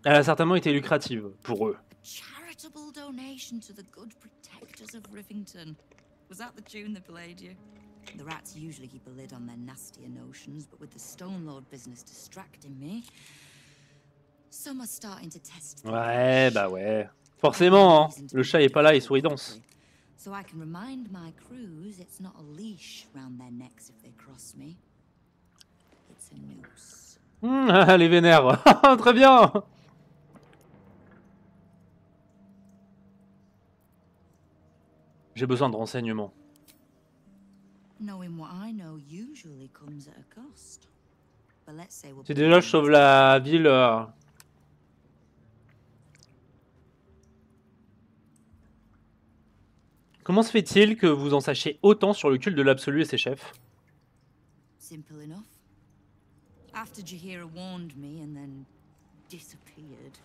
Elle a certainement été lucrative pour eux. Charitable donation to the good protectors of Rivington. Was that the tune that played you? The rats usually keep a lid on their nastier notions, but with the Stone Lord business distracting me, some are starting to test. Ouais, bah ouais. Forcément, hein. Le chat est pas là, il sourit danse. So I can remind my crews it's not a leash round their necks if they cross me. It's a noose. Les vénères. Très bien. J'ai besoin de renseignements. Knowing what I know usually comes at a cost. But let's say we'll... Si déjà je sauve la ville... Comment se fait-il que vous en sachiez autant sur le culte de l'absolu et ses chefs? Simple enough. After Jaheira warned me and then disappeared,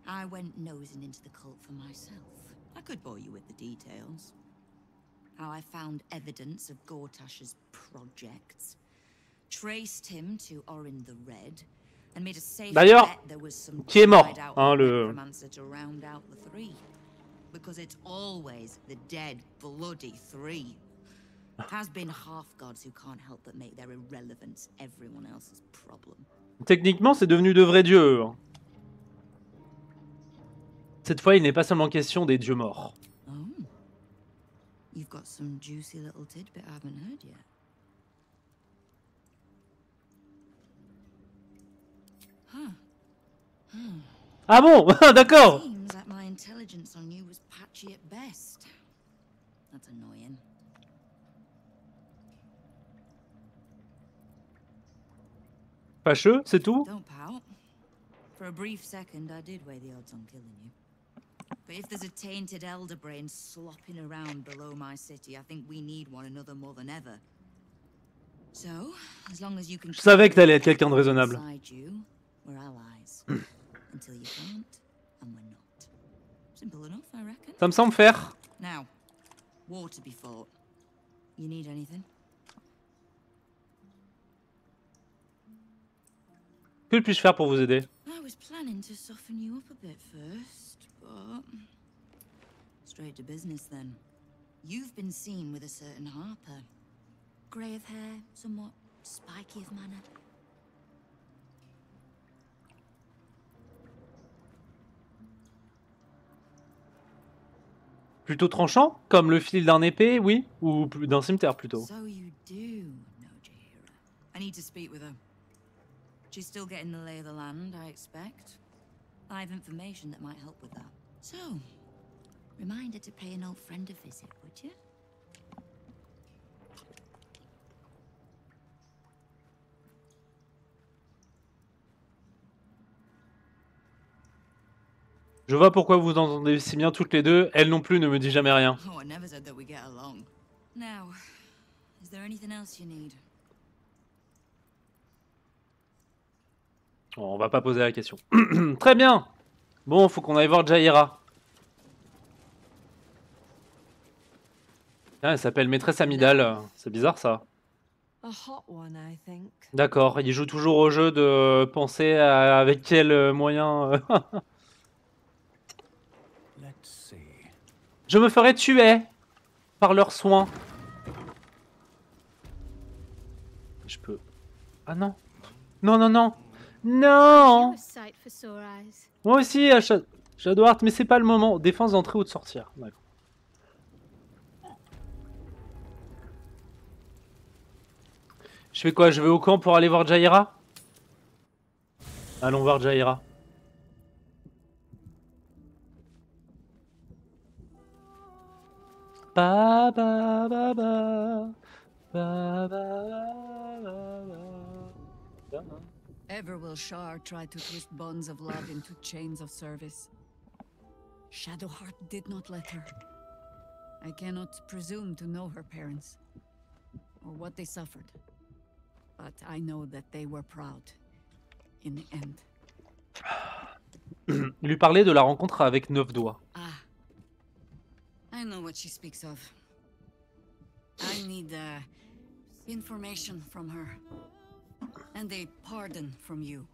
I went nosing into the cult for myself. I could bore you with the details. How I found evidence of Gortash's projects, traced him to Orin the Red, and made a safe D'ailleurs, bet there was some qui est mort, out le... necromancer to round out the three. Because it's always the dead, bloody three. Has been half-gods who can't help but make their irrelevance everyone else's problem. Techniquement, c'est devenu de vrais dieux. Cette fois, il n'est pas seulement question des dieux morts. Oh. You've got some juicy little tidbit I haven't heard yet. Ah bon? D'accord. Seems like my intelligence on you was patchy at best. That's annoying. Fâcheux, c'est tout? Don't pout. For a brief second, I did weigh the odds on killing you. But if there's a tainted elder brain slopping around below my city, I think we need one another more than ever. So, as long as you can. Je savais que t'allais être quelqu'un de raisonnable. We're allies. Until you can't, and we're not. Simple enough, I reckon. Ça me semble faire. Now, war to be fought. You need anything? Que puis-je faire pour vous aider? I was planning to soften you up a bit first, but straight to business then. You've been seen with a certain Harper. Grey of hair, somewhat spiky of manner. Plutôt tranchant, comme le fil d'un épée, oui, ou d'un cimetière plutôt. So you do know Jaheira. I need to speak with her. She's still getting the lay of the land, I expect. I have information that might help with that. So, remind her to pay an old friend a visit, would you? Je vois pourquoi vous entendez si bien toutes les deux. Elle non plus ne me dit jamais rien. Oh, I never said that we get along. Now, is there anything else you need? On va pas poser la question. Très bien. Bon, faut qu'on aille voir Jaheira. Ah, elle s'appelle Maîtresse Amidale. C'est bizarre ça. D'accord, il joue toujours au jeu de penser avec quel moyen... Je me ferai tuer par leurs soins. Je peux... Ah non. Non, non, non. Non. Moi aussi, Shadow Heart, mais c'est pas le moment. Défense d'entrée ou de sortir. D'accord. Je fais quoi? Je vais au camp pour aller voir Jaheira? Allons voir Jaheira. Ba ba ba ba ba ba ba. Ever will Shar try to twist bonds of love into chains of service. Shadowheart did not let her. I cannot presume to know her parents, or what they suffered. But I know that they were proud, in the end. Il lui parlait de la rencontre avec Neuf Doigts. Ah. I know what she speaks of. I need information from her. And a pardon from you.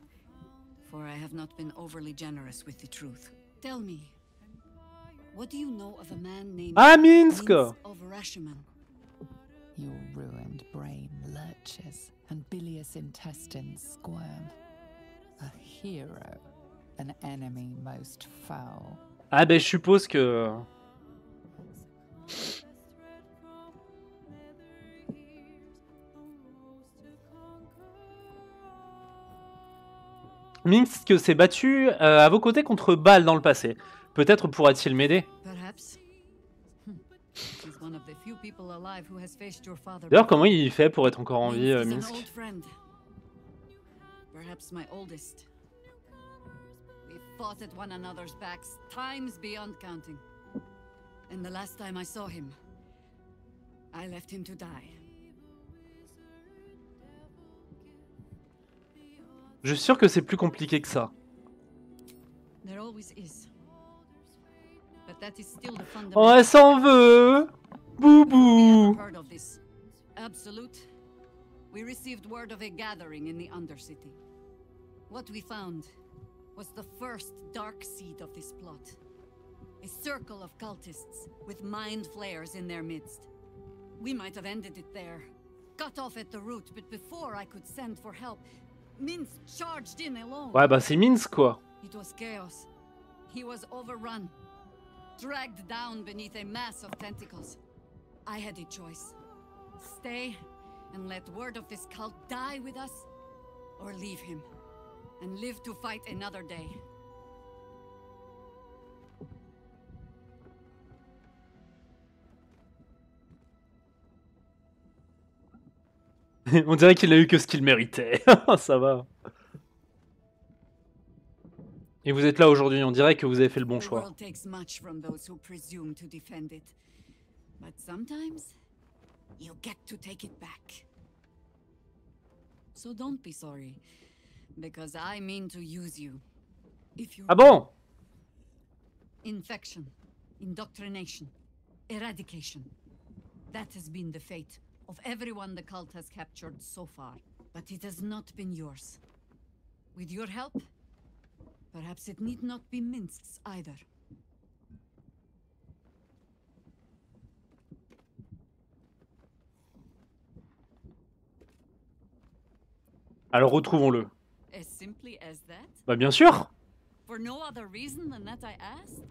For I have not been overly generous with the truth. Tell me, what do you know of a man named Minsk of Rashomon? Your ruined brain lurches and bilious intestines squirm. A hero, an enemy most foul. Ah ben je suppose que... Minsk s'est battu à vos côtés contre Baal dans le passé. Peut-être pourra-t-il m'aider. D'ailleurs, comment il fait pour être encore en vie, Minsk? Perhaps my oldest. We fought at one another's backs times beyond counting. And the last time I saw him, I left him to die. Je suis sûr que c'est plus compliqué que ça. There always is. But that is still the Oh, elle s'en veut. Boubou. Absolute. We received word of a gathering in the Undercity. What we found was the first dark seed of this plot. A circle of cultists with mind flayers in their midst. We might have ended it there, cut off at the root, but before I could send for help, Minsk charged in alone. Ouais, bah c'est Minsk quoi. It was chaos. He was overrun, dragged down beneath a mass of tentacles. I had a choice. Stay and let word of this cult die with us, or leave him and live to fight another day. On dirait qu'il a eu que ce qu'il méritait. Ça va. Et vous êtes là aujourd'hui, on dirait que vous avez fait le bon choix. The world takes much from those who presume to defend it. But sometimes, you get to take it back. So don't be sorry, because I mean to use you. If you Ah bon? Infection, indoctrination, eradication. That has been the fate of everyone the cult has captured so far. But it has not been yours. With your help, perhaps it need not be Minsk's either. Alors retrouvons-le. As simply as that? Bah bien sûr. For no other reason than that I asked?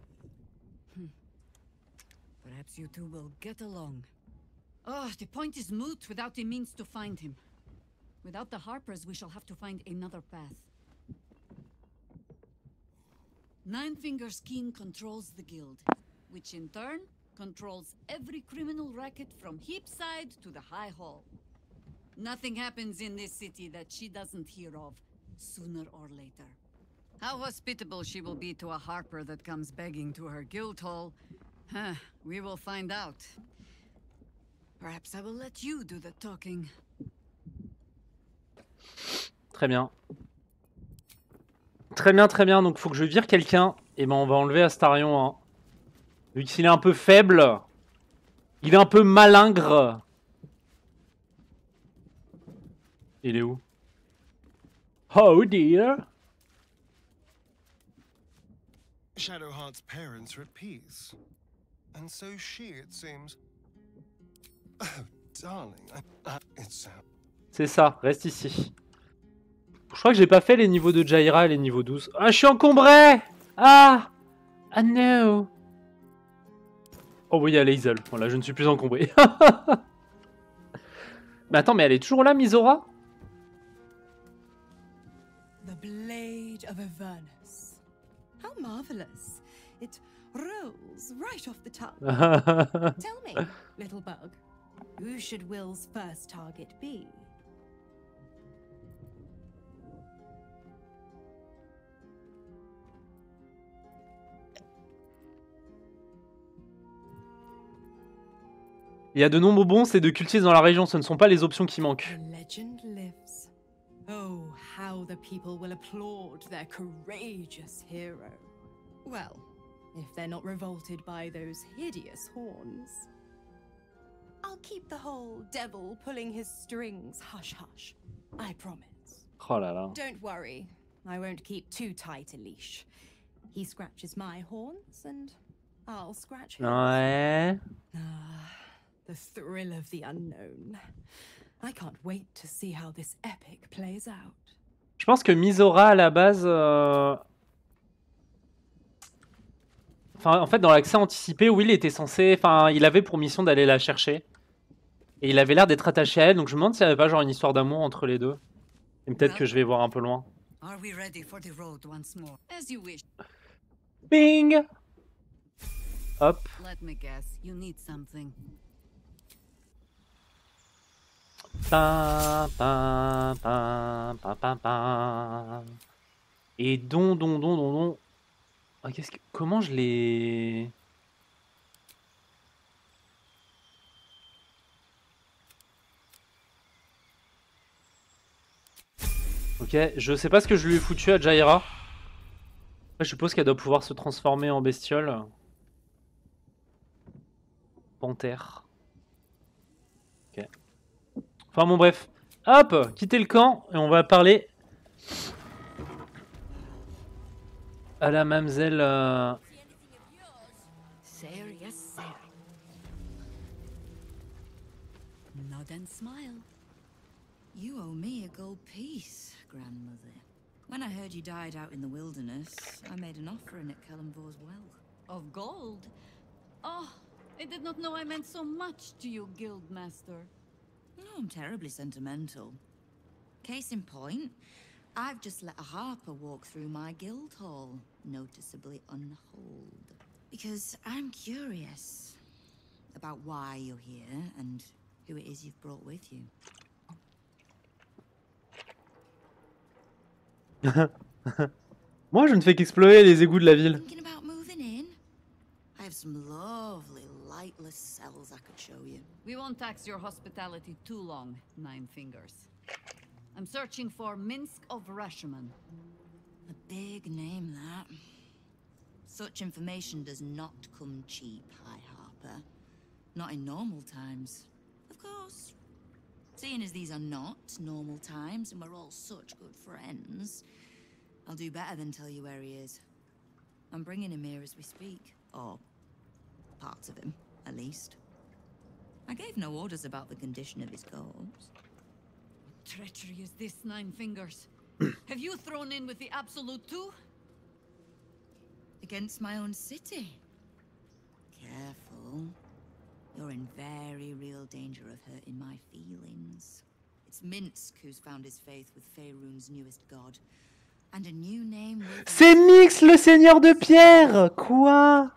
Perhaps you two will get along. Oh, the point is moot without the means to find him. Without the Harpers, we shall have to find another path. Nine Fingers Keen controls the guild, which in turn controls every criminal racket from Heapside to the High Hall. Nothing happens in this city that she doesn't hear of, sooner or later. How hospitable she will be to a Harper that comes begging to her guild hall, we will find out. Perhaps I will let you do the talking. Très bien. Très bien, très bien. Donc, faut que je vire quelqu'un. Et ben, on va enlever Astarion. Hein. Vu qu'il est un peu faible. Il est un peu malingre. Il est où? Oh dear. Shadowheart's parents are at peace. And so she, it seems. Oh, darling. It's C'est ça, reste ici. Je crois que j'ai pas fait les niveaux de Jaira et les niveaux 12. Ah, je suis encombré! Ah! Ah no! Oh oui, il y a Lae'zel. Voilà, je ne suis plus encombré. Mais attends, mais elle est toujours là, Mizora? The blade of Avernus. How marvelous. It rolls right off the tongue. Tell me, little bug, who should Will's first target be? Il y a de nombreux bons et de cultistes dans la région, ce ne sont pas les options qui manquent. The legend lives. Oh, how the people will applaud their courageous hero. Well, if they're not revolted by those hideous horns. I'll keep the whole devil pulling his strings hush-hush. I promise. Oh là là. Don't worry, I won't keep too tight a leash. He scratches my horns and I'll scratch his. Ouais. The thrill of the unknown. I can't wait to see how this epic plays out. Je pense que Mizora à la base... Enfin, en fait, dans l'accès anticipé, Will était censé... Enfin, il avait pour mission d'aller la chercher. Et il avait l'air d'être attaché à elle, donc je me demande s'il n'y avait pas genre une histoire d'amour entre les deux. Et peut-être que je vais voir un peu loin. Are we ready for the road once more? As you wish. Bing! Hop. Let me guess, you need something. Pa, pa, pa, pa, pa, pa. Et don. Ah, comment je l'ai... Ok, je sais pas ce que je lui ai foutu à Jaira. Je suppose qu'elle doit pouvoir se transformer en bestiole. Panthère. Ok. Enfin bon bref. Hop, quittez le camp et on va parler à la mamzelle... Serious, sir. Nod and smile. You owe me a gold piece, grandmother. When I heard you died out in the wilderness, I made an offering at Kellenvor's well. Of gold? Oh, I did not know I meant so much to you, Guildmaster. No, I'm terribly sentimental. Case in point, I've just let a harper walk through my guild hall, noticeably unholed. Because I'm curious about why you're here and who it is you've brought with you. Moi, je ne fais qu'explorer les égouts de la ville. Thinking about moving in? I have some lovely lightless cells I could show you. We won't tax your hospitality too long, Nine Fingers. I'm searching for Minsk of Rashomon. A big name, that. Such information does not come cheap, High Harper. Not in normal times, of course. Seeing as these are not normal times and we're all such good friends, I'll do better than tell you where he is. I'm bringing him here as we speak. Or parts of him, at least. I gave no orders about the condition of his corpse. What treachery is this, Nine Fingers? Have you thrown in with the Absolute too? Against my own city? Careful. You're in very real danger of hurting my feelings. It's Minsk who's found his faith with Faerun's newest god. And a new name will... C'est Mix, le seigneur de pierre. Quoi?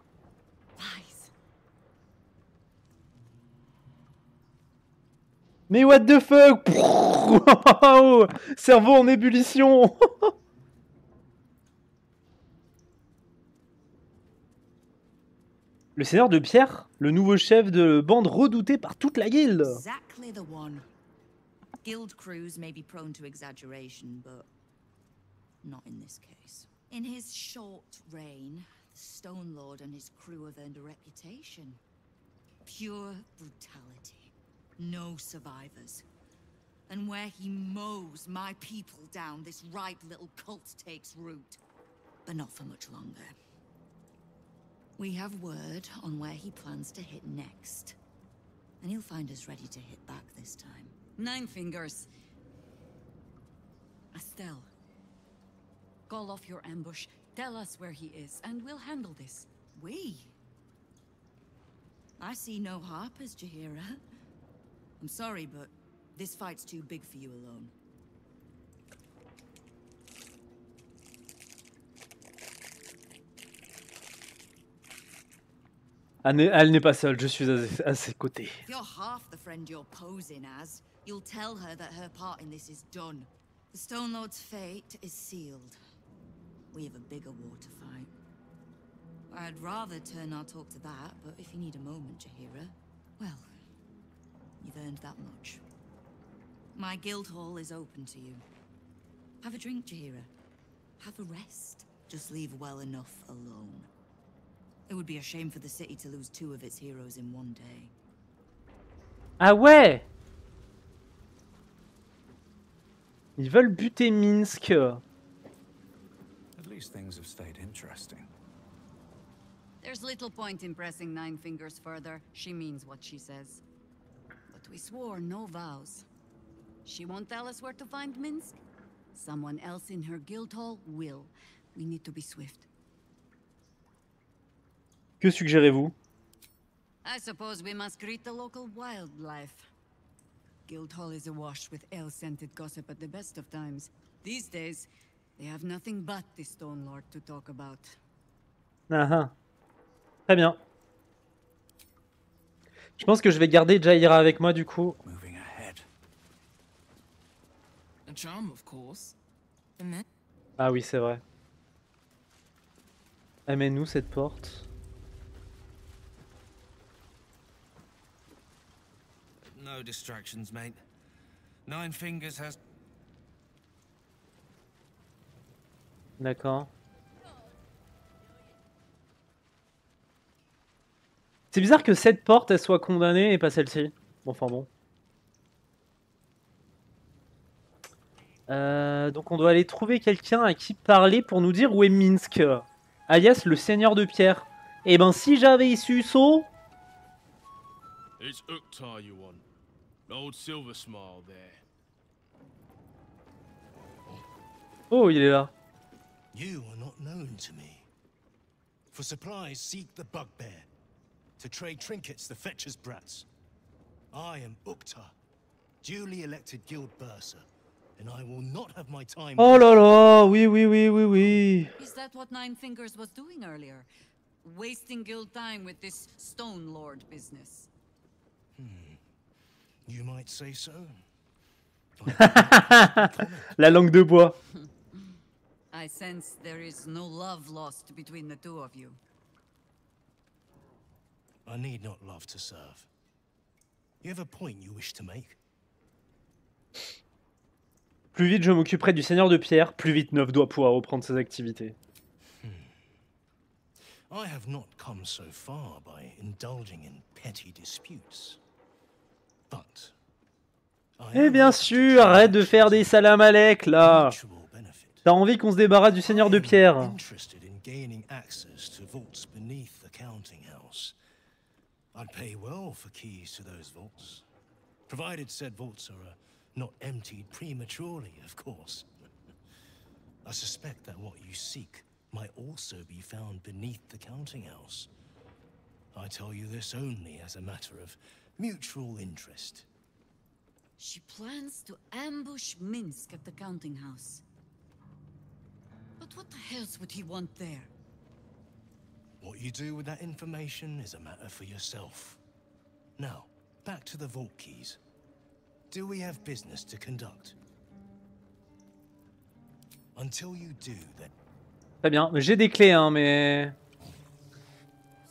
Mais what the fuck? Cerveau en ébullition. Le seigneur de pierre, le nouveau chef de bande redouté par toute la guilde. Exactly the one. Guild crews may be prone to exaggeration, but not in this case. In his short reign, the Stone Lord and his crew have earned a reputation. Pure brutality. No survivors. And where he mows my people down, this ripe little cult takes root. But not for much longer. We have word on where he plans to hit next. And he'll find us ready to hit back this time. Nine Fingers. Estelle. Call off your ambush, tell us where he is, and we'll handle this. We? I see no Harpers, Jaheira. I'm sorry, but this fight's too big for you alone. Elle n'est pas seule, je suis à ses côtés. If you're half the friend you're posing as, you'll tell her that her part in this is done. The Stone Lord's fate is sealed. We have a bigger war to fight. I'd rather turn our talk to that, but if you need a moment, Jaheira, well, you've earned that much. My guild hall is open to you. Have a drink, Jaheira. Have a rest. Just leave well enough alone. It would be a shame for the city to lose 2 of its heroes in one day. Ah ouais! Ils veulent buter Minsk. At least things have stayed interesting. There's little point in pressing Nine Fingers further. She means what she says. But we swore no vows. She won't tell us where to find Minsk. Someone else in her guild hall will. We need to be swift. Que suggérez-vous? I suppose we must greet the local wildlife. Guildhall is awash with ale-scented gossip at the best of times. These days, they have nothing but the Stone Lord to talk about. Ah, très bien. Je pense que je vais garder Jaheira avec moi du coup. A charm, of course. Ah oui, c'est vrai. Amène-nous cette porte. No distractions, mate. Nine Fingers has... D'accord. C'est bizarre que cette porte elle soit condamnée et pas celle-ci. Bon, enfin bon. Donc on doit aller trouver quelqu'un à qui parler pour nous dire où est Minsk. Alias le seigneur de pierre. Et ben si j'avais su ça... It's Uktar you want. Old Silver Smile there. Oh, il est là. You are not known to me. For supplies, seek the Bugbear. To trade trinkets, the Fetcher's Brats. I am Uktar, duly elected guild bursar, and I will not have my time... Oh là là, oui, oui, oui, oui, oui. Is that what Nine Fingers was doing earlier? Wasting guild time with this Stone Lord business? You might say so. La langue de bois. I sense there is no love lost between the two of you. I need not love to serve. You have a point you wish to make? Plus vite je m'occuperai du Seigneur de Pierre, plus vite Neuf doit pouvoir reprendre ses activités. I have not come so far by indulging in petty disputes. But Eh bien sûr, arrête de faire des salam alek là. T'as envie qu'on se débarrasse du Seigneur de Pierre. Interested in gaining access to vaults beneath the counting house. I'd pay well for keys to those vaults, provided said vaults are not emptied prematurely, of course. I suspect that what you seek might also be found beneath the counting house. I tell you this only as a matter of mutual interest. She plans to ambush Minsk at the counting house. But what the else would he want there? What you do with that information is a matter for yourself. Now, back to the vault keys. Do we have business to conduct? Until you do, then. Très bien, j'ai des clés hein, mais...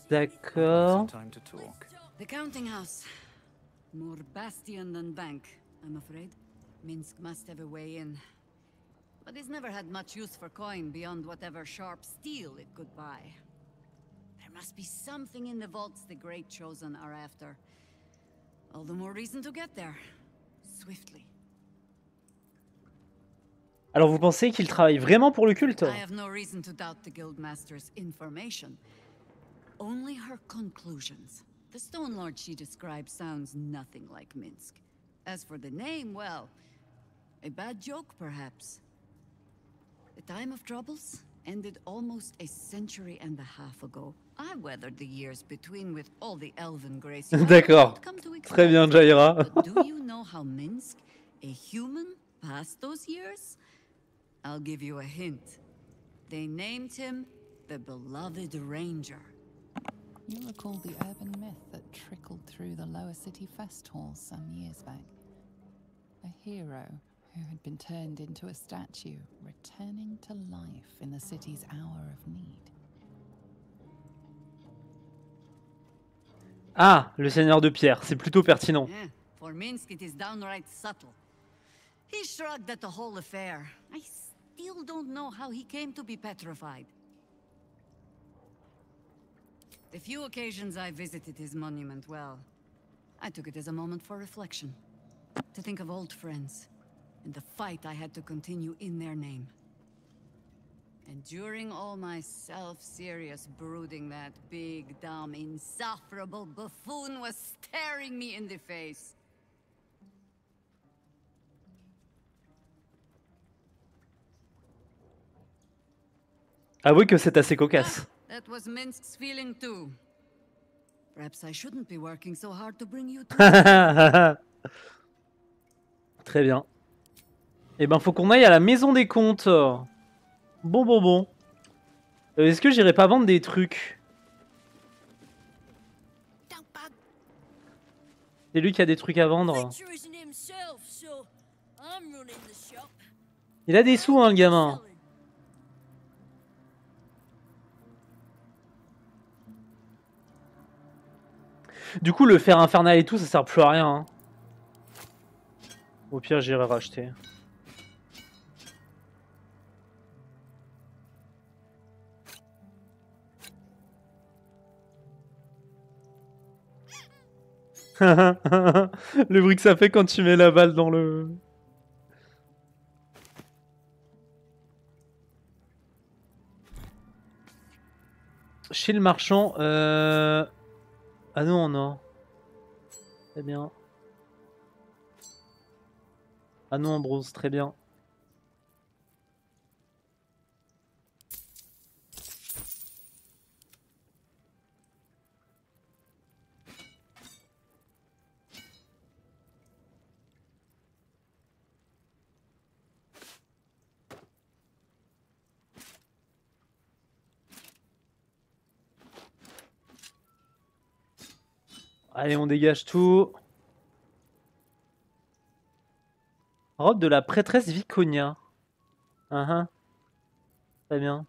D'accord. The counting house. More bastion than bank, I'm afraid. Minsk must have a way in. But it's never had much use for coin beyond whatever sharp steel it could buy. There must be something in the vaults the Great Chosen are after. All the more reason to get there. Swiftly. Alors vous pensez qu'il travaille vraiment pour le culte? I have no reason to doubt the Guildmaster's information. Only her conclusions. The Stone Lord she describes sounds nothing like Minsk. As for the name, well, a bad joke perhaps. The time of troubles ended almost a century and a half ago. I weathered the years between with all the elven grace. D'accord. Très bien, Jaira. But do you know how Minsk, a human, passed those years? I'll give you a hint. They named him the Beloved Ranger. You recall the urban myth that trickled through the lower city fest halls some years back. A hero who had been turned into a statue, returning to life in the city's hour of need. Ah, le Seigneur de Pierre, c'est plutôt pertinent. Yeah, for Minsk it is downright subtle. He shrugged at the whole affair. I still don't know how he came to be petrified. The few occasions I visited his monument, well, I took it as a moment for reflection. To think of old friends, and the fight I had to continue in their name. And during all my self-serious brooding, that big, dumb, insufferable buffoon was staring me in the face. Avouez que c'est assez cocasse. That was Minsk's feeling too. Perhaps I shouldn't be working so hard to bring you to. Très bien. Eh ben, faut qu'on aille à la maison des comptes. Bon. Est-ce que j'irai pas vendre des trucs? C'est lui qui a des trucs à vendre. Il a des sous, hein, le gamin. Du coup, le fer infernal et tout, ça sert plus à rien. Hein. Au pire, j'irai racheter. Le bruit que ça fait quand tu mets la balle dans le... Chez le marchand... Ah non, en or. Très bien. Ah non, en bronze, très bien. Allez, on dégage tout. Robe de la prêtresse Viconia. Très bien.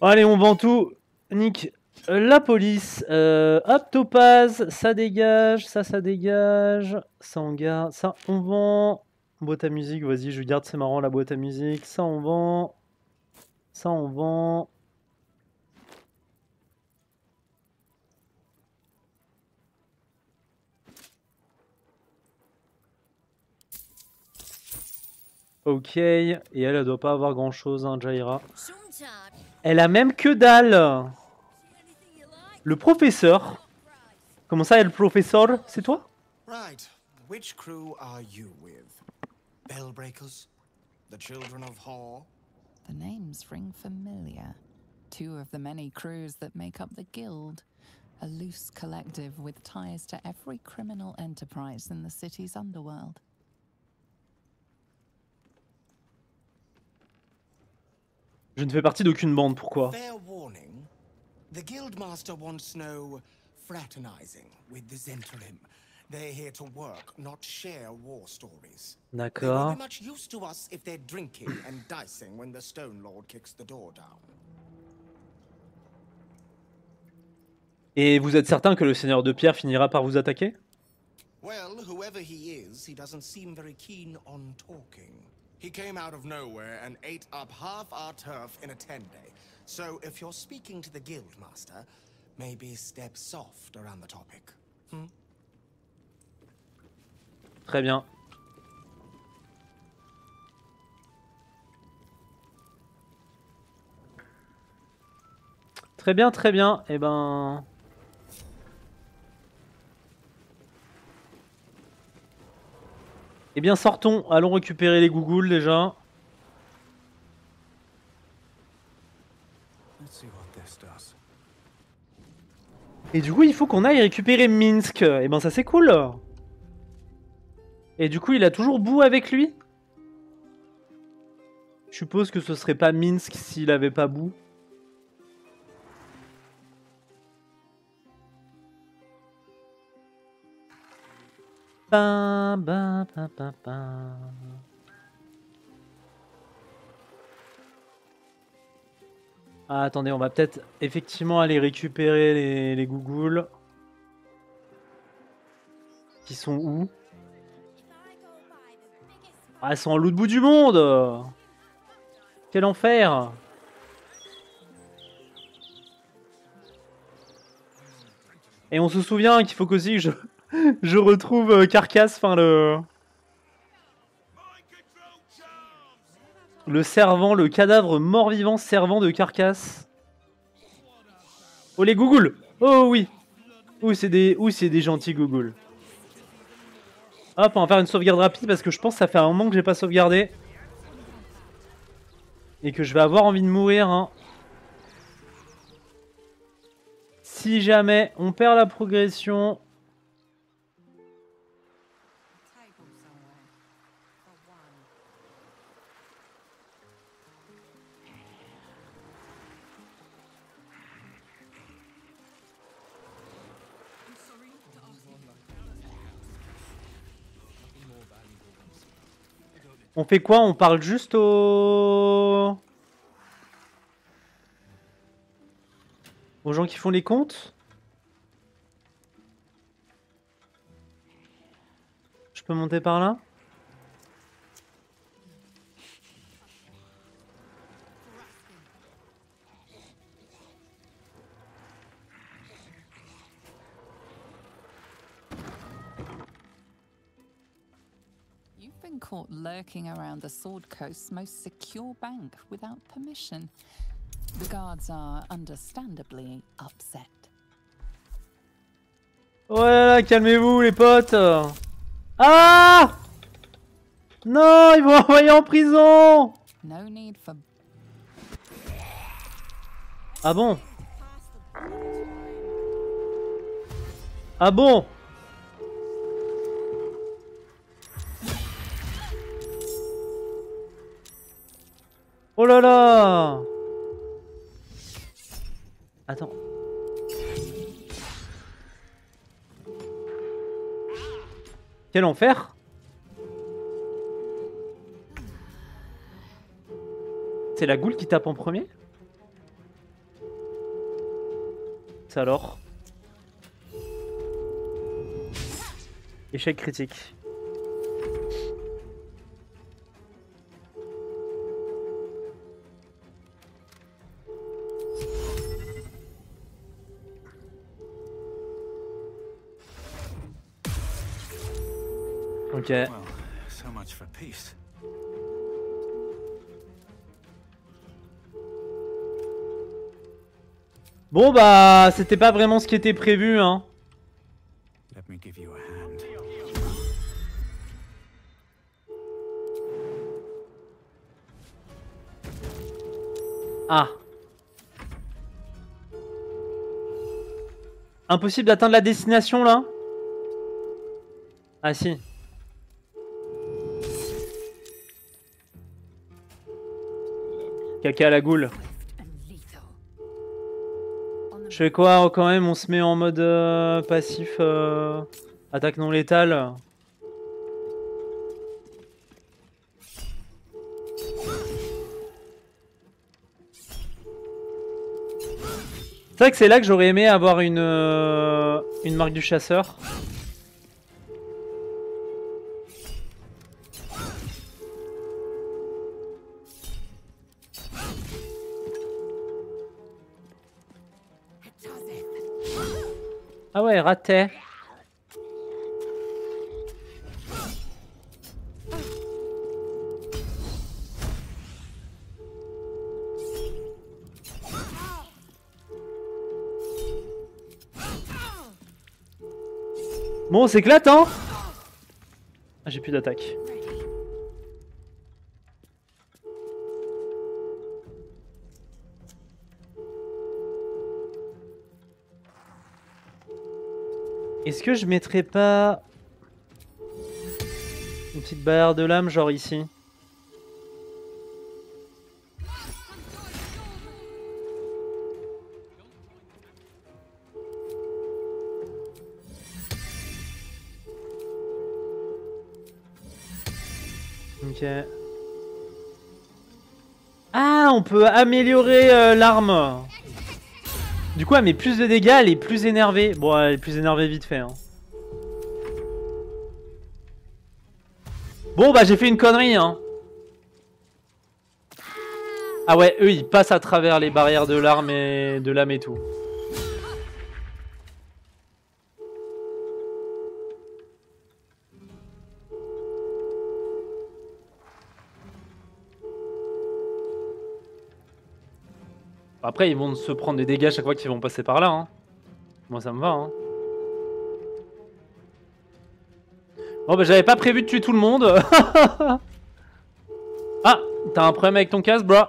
Allez, on vend tout. Nick. La police. Hop, topaz. Ça dégage. Ça dégage. Ça, on garde. Ça, on vend. Boîte à musique. Vas-y, je garde. C'est marrant, la boîte à musique. Ça, on vend. Ça, on vend. Ok. Et elle doit pas avoir grand-chose, hein, Jaira. Elle a même que dalle. Le professeur. Comment ça, le professeur? C'est toi? Right. Which crew are you with? Bellbreakers? The Children of Hor? The names ring familiar. Two of the many crews that make up the Guild. A loose collective with ties to every criminal enterprise in the city's underworld. Je ne fais partie d'aucune bande, pourquoi? Fair warning. The Guildmaster wants no fraternizing with the Zhentarim. They're here to work, not share war stories. D'accord. They won't be much use to us if they're drinking and dicing when the Stone Lord kicks the door down. Et vous êtes certain que le Seigneur de Pierre finira par vous attaquer? Well, whoever he doesn't seem very keen on talking. He came out of nowhere and ate up half our turf in a 10-day. So if you're speaking to the Guildmaster, maybe step soft around the topic. Très bien. Très bien, très bien. Eh ben... Eh bien, sortons. Allons récupérer les gougoules, déjà. Et du coup, il faut qu'on aille récupérer Minsk. Eh ben, ça, c'est cool. Et du coup, il a toujours Boo avec lui? Je suppose que ce serait pas Minsk s'il avait pas Boo. Ah, attendez, on va peut-être effectivement aller récupérer les gougoules. Qui sont où? Ah, elles sont en l'autre bout du monde! Quel enfer! Et on se souvient qu'il faut qu'aussi je retrouve Carcasse, enfin le servant, le cadavre mort-vivant servant de Carcasse. Oh, les gougoules! Oh oui! Où c'est des gentils gougoules. Hop, on va faire une sauvegarde rapide parce que je pense que ça fait un moment que j'ai pas sauvegardé. Et que je vais avoir envie de mourir, hein. Si jamais on perd la progression... On fait quoi? On parle juste aux gens qui font les comptes? Je peux monter par là? Caught lurking around the Sword Coast's most secure bank without permission. The guards are understandably upset. Oh là là, calmez-vous les potes. Ah! Non, ils vont m'envoyer en prison. No need for... Ah bon? Ah bon? Oh là là! Attends. Quel enfer! C'est la goule qui tape en premier? C'est alors? Échec critique. Ok. So much for peace. Bon bah, c'était pas vraiment ce qui était prévu, hein. Let me give you a hand. Ah. Impossible d'atteindre la destination là? Ah si. Caca à la goule. Je fais quoi quand même? On se met en mode passif attaque non létale. C'est vrai que c'est là que j'aurais aimé avoir une marque du chasseur. Ah ouais, raté. Bon, on s'éclate, hein. Ah, j'ai plus d'attaque. Est-ce que je mettrais pas une petite barrière de lame, genre ici? Ok. Ah, on peut améliorer l'arme. Du coup, elle met plus de dégâts, elle est plus énervée. Bon, elle est plus énervée vite fait. Hein. Bon, bah j'ai fait une connerie. Hein. Ah ouais, eux, ils passent à travers les barrières de l'arme et tout. Après, ils vont se prendre des dégâts chaque fois qu'ils vont passer par là. Hein. Moi, ça me va. Hein. Bon, bah, j'avais pas prévu de tuer tout le monde. Ah, t'as un problème avec ton casque, bro?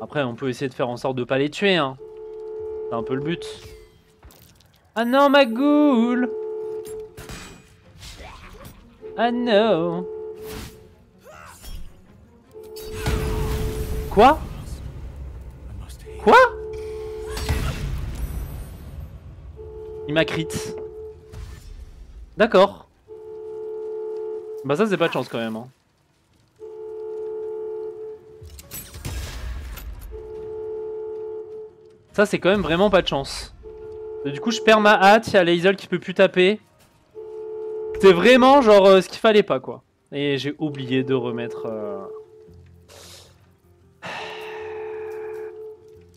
Après, on peut essayer de faire en sorte de pas les tuer. Hein. C'est un peu le but. Ah non, ma goule! Ah non! Quoi? Quoi? Il m'a crit. D'accord. Bah ça c'est pas de chance quand même. Hein. Ça c'est quand même vraiment pas de chance. Et du coup je perds ma hâte, il y a Lae'zel qui peut plus taper. C'est vraiment genre ce qu'il fallait pas quoi. Et j'ai oublié de remettre...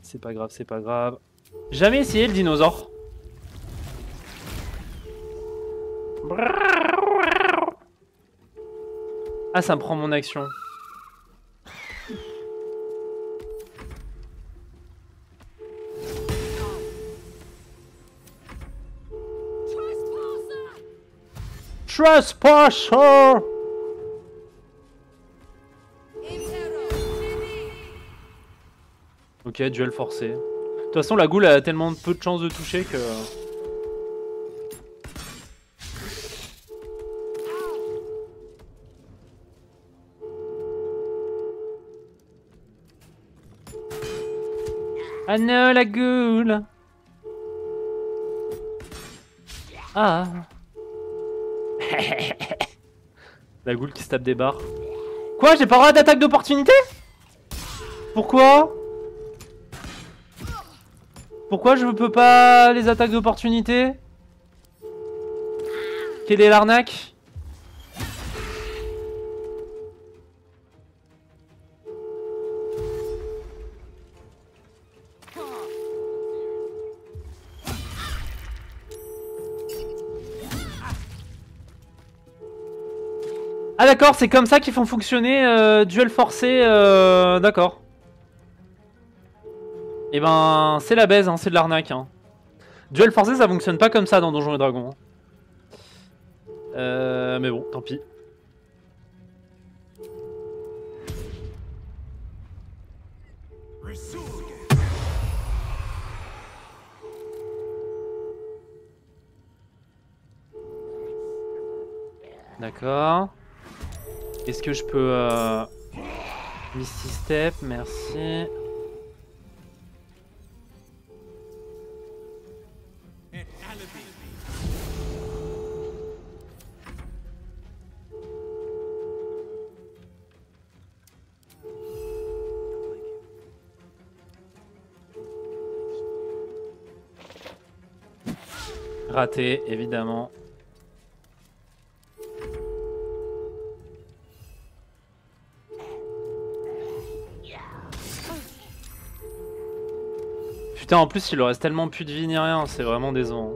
C'est pas grave, c'est pas grave. Jamais essayé le dinosaure. Ah, ça me prend mon action. Trespasser! Ok, duel forcé. De toute façon, la goule a tellement peu de chances de toucher que... Ah non, la goule! Ah! La goule qui se tape des barres. Quoi? J'ai pas le droit d'attaque d'opportunité? Pourquoi? Pourquoi je peux pas les attaques d'opportunité? Quelle est l'arnaque? Ah d'accord, c'est comme ça qu'ils font fonctionner duel forcé, d'accord. Et ben c'est la baise, hein, c'est de l'arnaque. Hein. Duel forcé ça fonctionne pas comme ça dans Donjons et Dragons. Mais bon, tant pis. D'accord. Est-ce que je peux... Misty Step, merci. Raté, évidemment. Putain, en plus, il leur reste tellement plus de vie ni rien, c'est vraiment décevant.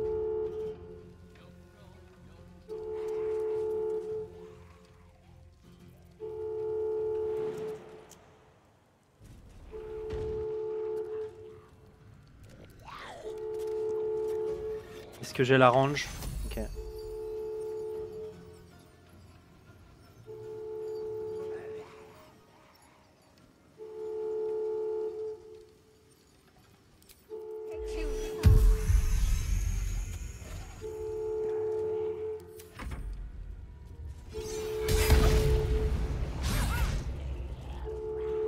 Est-ce que j'ai la range? Ok.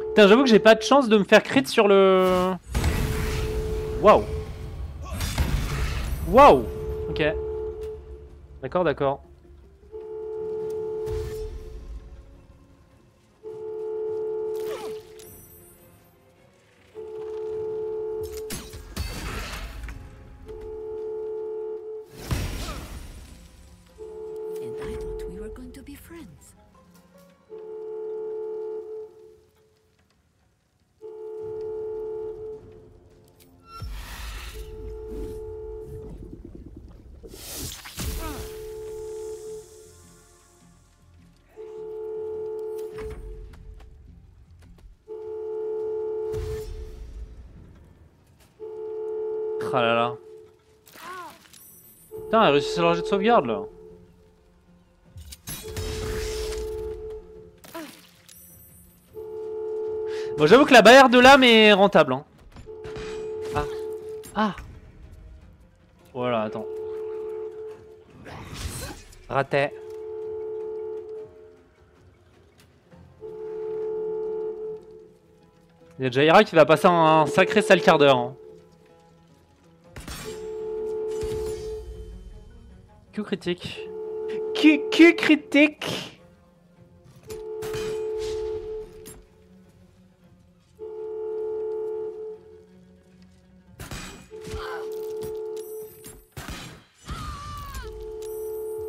Putain, j'avoue que j'ai pas de chance de me faire crit sur le... Waouh. Waouh. Ok. D'accord, d'accord. And I thought we were going to be friends. Ah là là. Putain, elle a réussi à leur jet de sauvegarde là. Bon, j'avoue que la barrière de l'âme est rentable. Hein. Ah. Ah. Voilà, attends. Raté. Il y a Jaira qui va passer un sacré sale quart d'heure. Hein. Q critique. Q critique.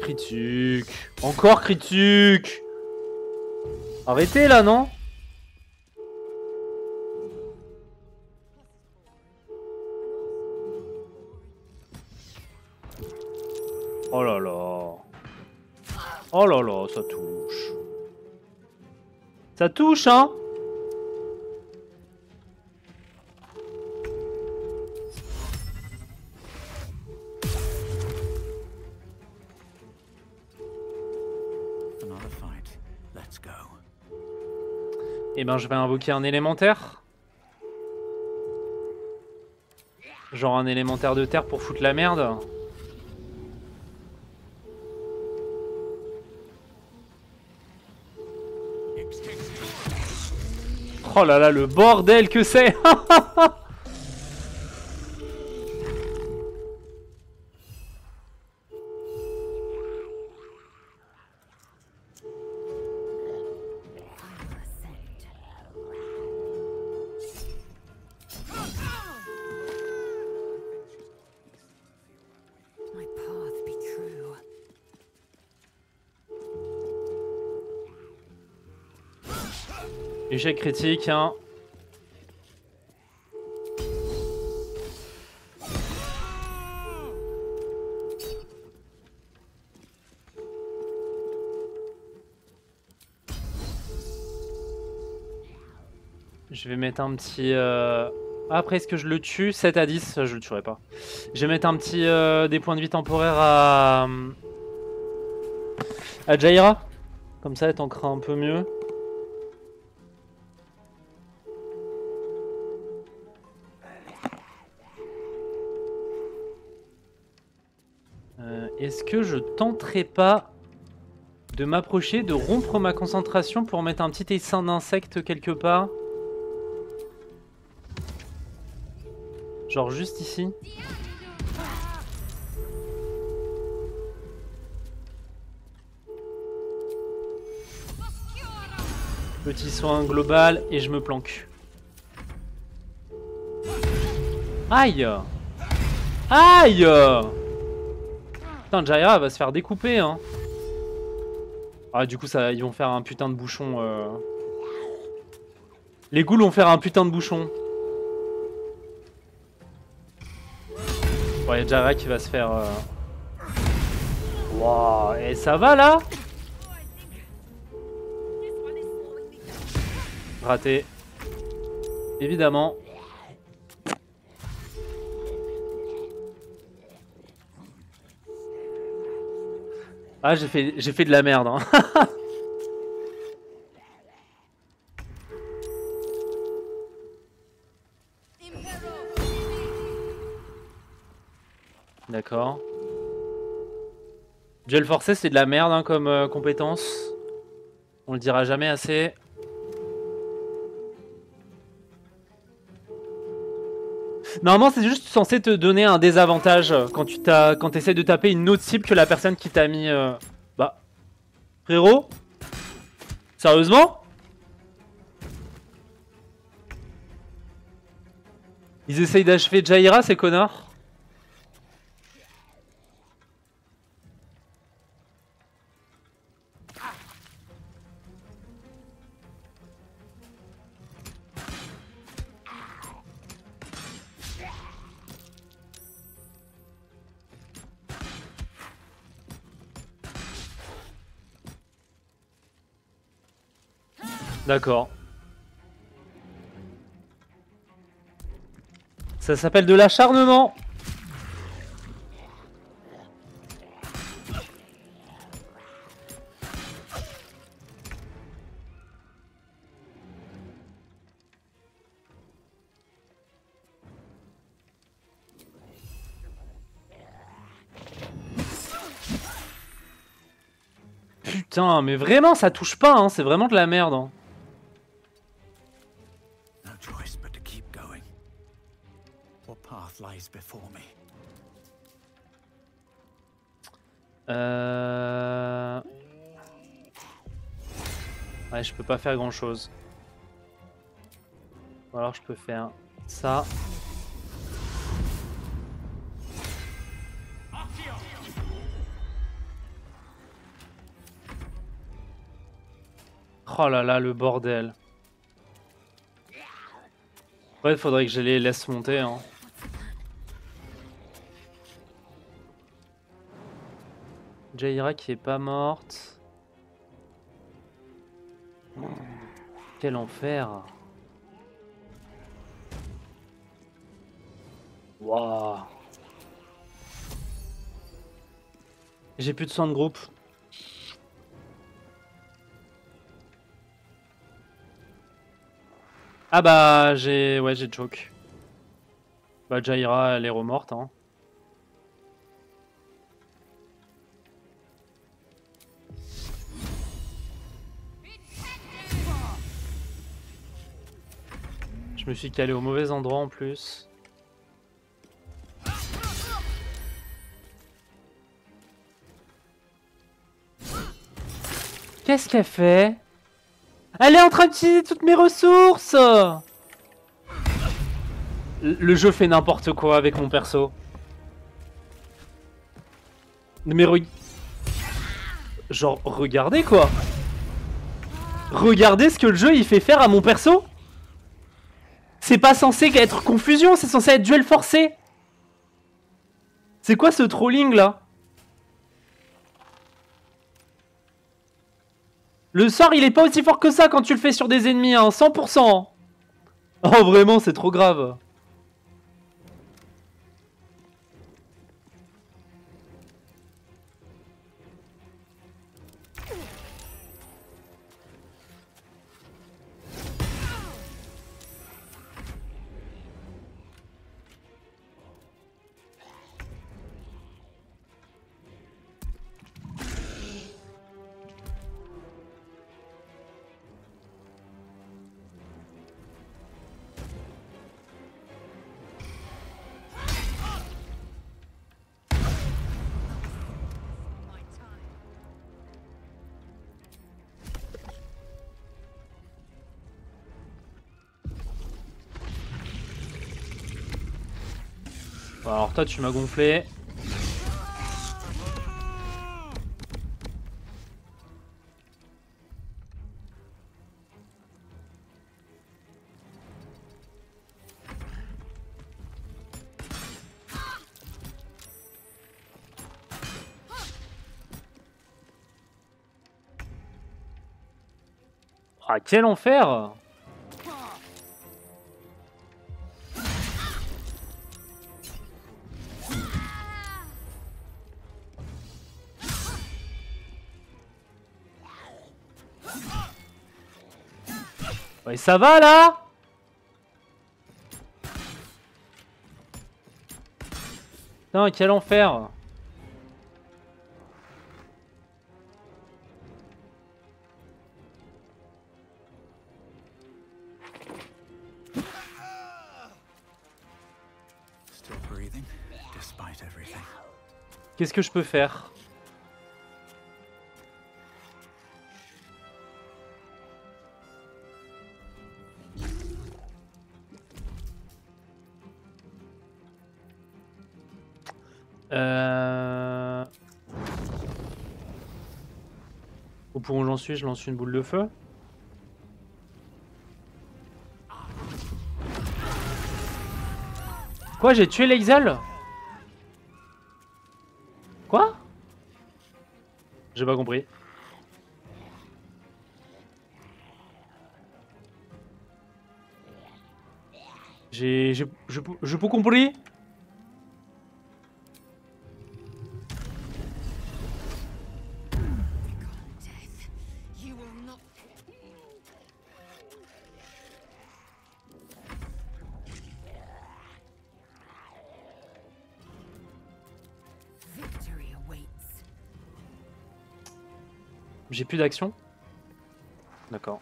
Critique. Encore critique. Arrêtez là, non? Oh là là. Oh là là, ça touche. Ça touche, hein? Eh ben, je vais invoquer un élémentaire. Genre un élémentaire de terre pour foutre la merde. Oh là là, le bordel que c'est. Échec critique, hein. Je vais mettre un petit... Après, est-ce que je le tue? 7 à 10, je le tuerai pas. Je vais mettre un petit des points de vie temporaires à Jaira. Comme ça, elle tankera un peu mieux. Est-ce que je tenterai pas de m'approcher, de rompre ma concentration pour mettre un petit essaim d'insectes quelque part? Genre juste ici. Petit soin global et je me planque. Aïe! Aïe! Putain, Jaira va se faire découper, hein. Ah, du coup, ça, ils vont faire un putain de bouchon. Les ghouls vont faire un putain de bouchon. Bon, il y a Jaira qui va se faire... Waouh, et ça va, là? Raté. Évidemment. Ah, j'ai fait de la merde, hein. D'accord. Duel forcé, c'est de la merde, hein, comme compétence. On le dira jamais assez. Normalement, c'est juste censé te donner un désavantage quand tu essaies de taper une autre cible que la personne qui t'a mis... Bah... Frérot? Sérieusement? Ils essayent d'achever Jaira, ces connards? D'accord. Ça s'appelle de l'acharnement. Putain, mais vraiment, ça touche pas, hein, c'est vraiment de la merde. Hein. Ouais, je peux pas faire grand chose. Ou alors je peux faire ça. Oh là là, le bordel. Ouais, il faudrait que je les laisse monter. Hein. Jaira qui est pas morte. Quel enfer. Waouh. J'ai plus de soins de groupe. Ah bah j'ai choke. Bah Jaira, elle est remorte, hein. Je me suis calé au mauvais endroit en plus. Qu'est-ce qu'elle fait? Elle est en train d'utiliser toutes mes ressources! Le jeu fait n'importe quoi avec mon perso. Mais genre, regardez quoi! Regardez ce que le jeu il fait faire à mon perso! C'est pas censé être confusion, c'est censé être duel forcé! C'est quoi ce trolling là? Le sort il est pas aussi fort que ça quand tu le fais sur des ennemis, hein, 100%! Oh vraiment c'est trop grave! Alors toi tu m'as gonflé. Ah quel enfer! Ouais, ça va là? Putain, quel enfer! Qu'est-ce que je peux faire? Au point où j'en suis, je lance une boule de feu. Quoi, j'ai tué l'exil? Quoi? J'ai pas compris. J'ai pas compris. J'ai plus d'action. D'accord.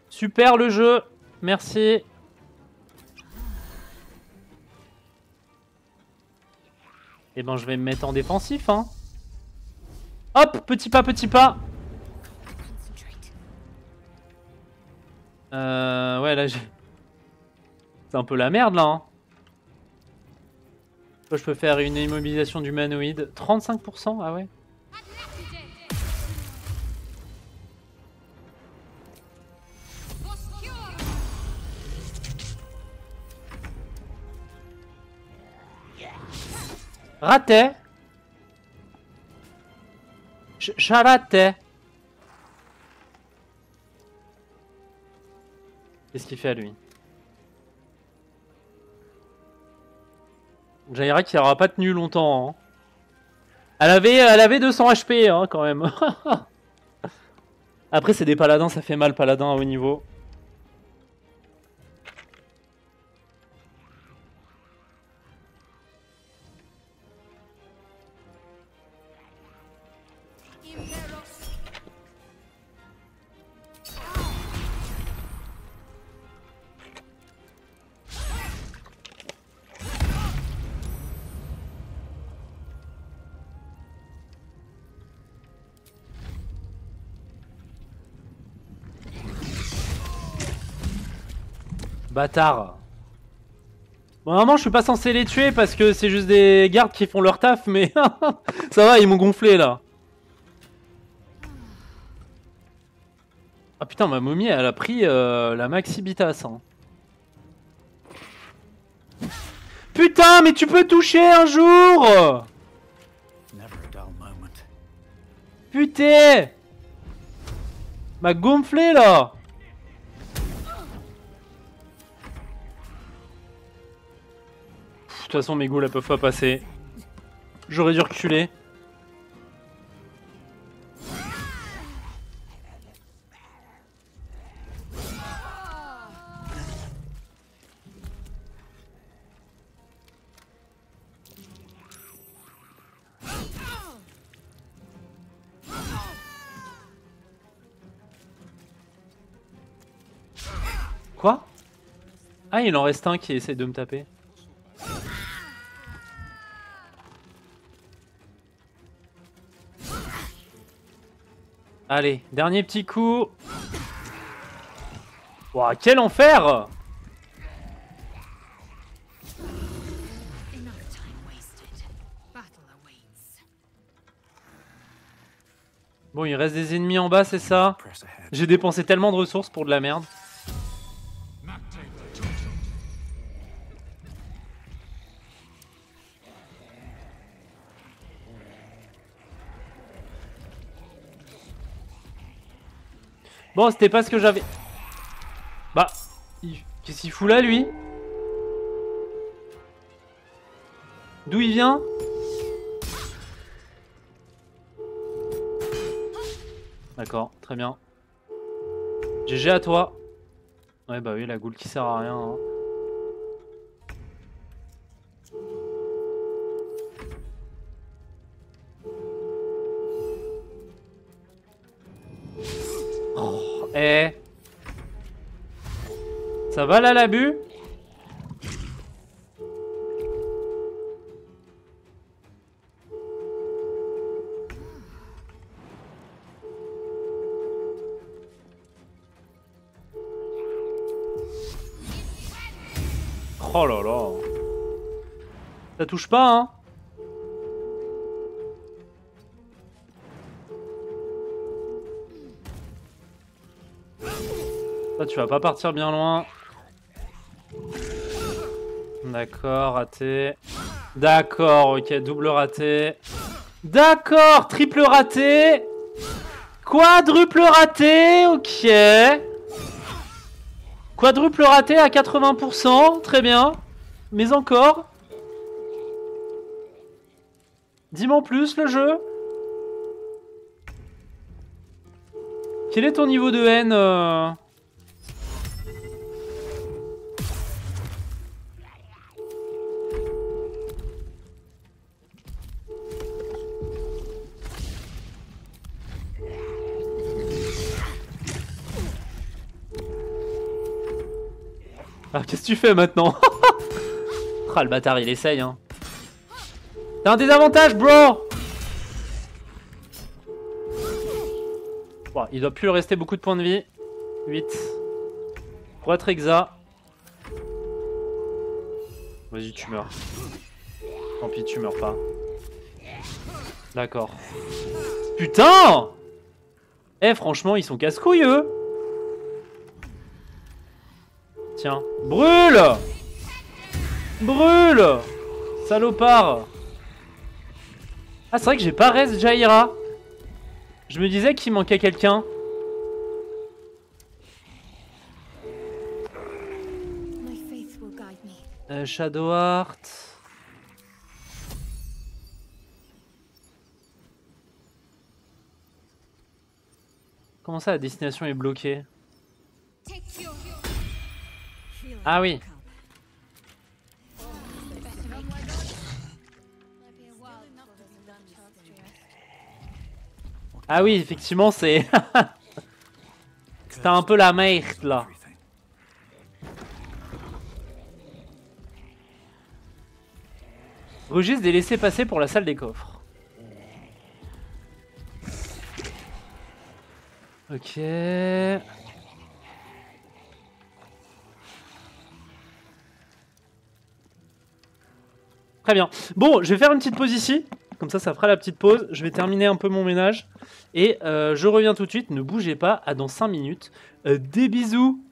Super le jeu. Merci. Et ben je vais me mettre en défensif hein. Hop, petit pas, petit pas. Ouais là j'ai... C'est un peu la merde là hein. Là, je peux faire une immobilisation d'humanoïde. 35%, ah ouais. Raté. J'ai raté. Qu'est-ce qu'il fait à lui? Jaira qui n'aura pas tenu longtemps. Hein. Elle avait 200 HP hein, quand même. Après c'est des paladins, ça fait mal paladin à haut niveau. Bâtard. Bon, normalement, je suis pas censé les tuer parce que c'est juste des gardes qui font leur taf, mais ça va, ils m'ont gonflé là. Ah putain, ma momie, elle a pris la maxi bitasse. Hein. Putain, mais tu peux toucher un jour! Putain! M'a gonflé là! De toute façon, mes ghouls, elles peuvent pas passer. J'aurais dû reculer. Quoi? Ah, il en reste un qui essaie de me taper. Allez, dernier petit coup. Ouah, quel enfer! Bon, il reste des ennemis en bas, c'est ça? J'ai dépensé tellement de ressources pour de la merde. Bon, c'était pas ce que j'avais... Bah, qu'est-ce qu'il fout là, lui? D'où il vient? D'accord, très bien. GG à toi. Ouais, bah oui, la goule qui sert à rien. Hein. Oh, eh. Ça va là, l'abus? Oh là là. Ça touche pas, hein? Ça, tu vas pas partir bien loin. D'accord, raté. D'accord, ok, double raté. D'accord, triple raté. Quadruple raté, ok. Quadruple raté à 80%, très bien. Mais encore. Dis-moi en plus le jeu. Quel est ton niveau de haine Ah, qu'est-ce que tu fais maintenant? Ah, le bâtard, il essaye, hein. T'as un désavantage, bro! Bon, il doit plus lui rester beaucoup de points de vie. 8. Pour être exa. Vas-y, tu meurs. Tant pis, tu meurs pas. D'accord. Putain! Eh, franchement, ils sont casse-couilles, eux! Tiens. Brûle! Brûle! Salopard! Ah, c'est vrai que j'ai pas res Jaira. Je me disais qu'il manquait quelqu'un. Shadowheart. Comment ça, la destination est bloquée? Ah oui. Ah oui, effectivement, c'est... C'était un peu la merde, là. Registre des laissés-passer pour la salle des coffres. Ok... Très bien. Bon, je vais faire une petite pause ici. Comme ça fera la petite pause. Je vais terminer un peu mon ménage. Et je reviens tout de suite. Ne bougez pas. À dans 5 minutes. Des bisous.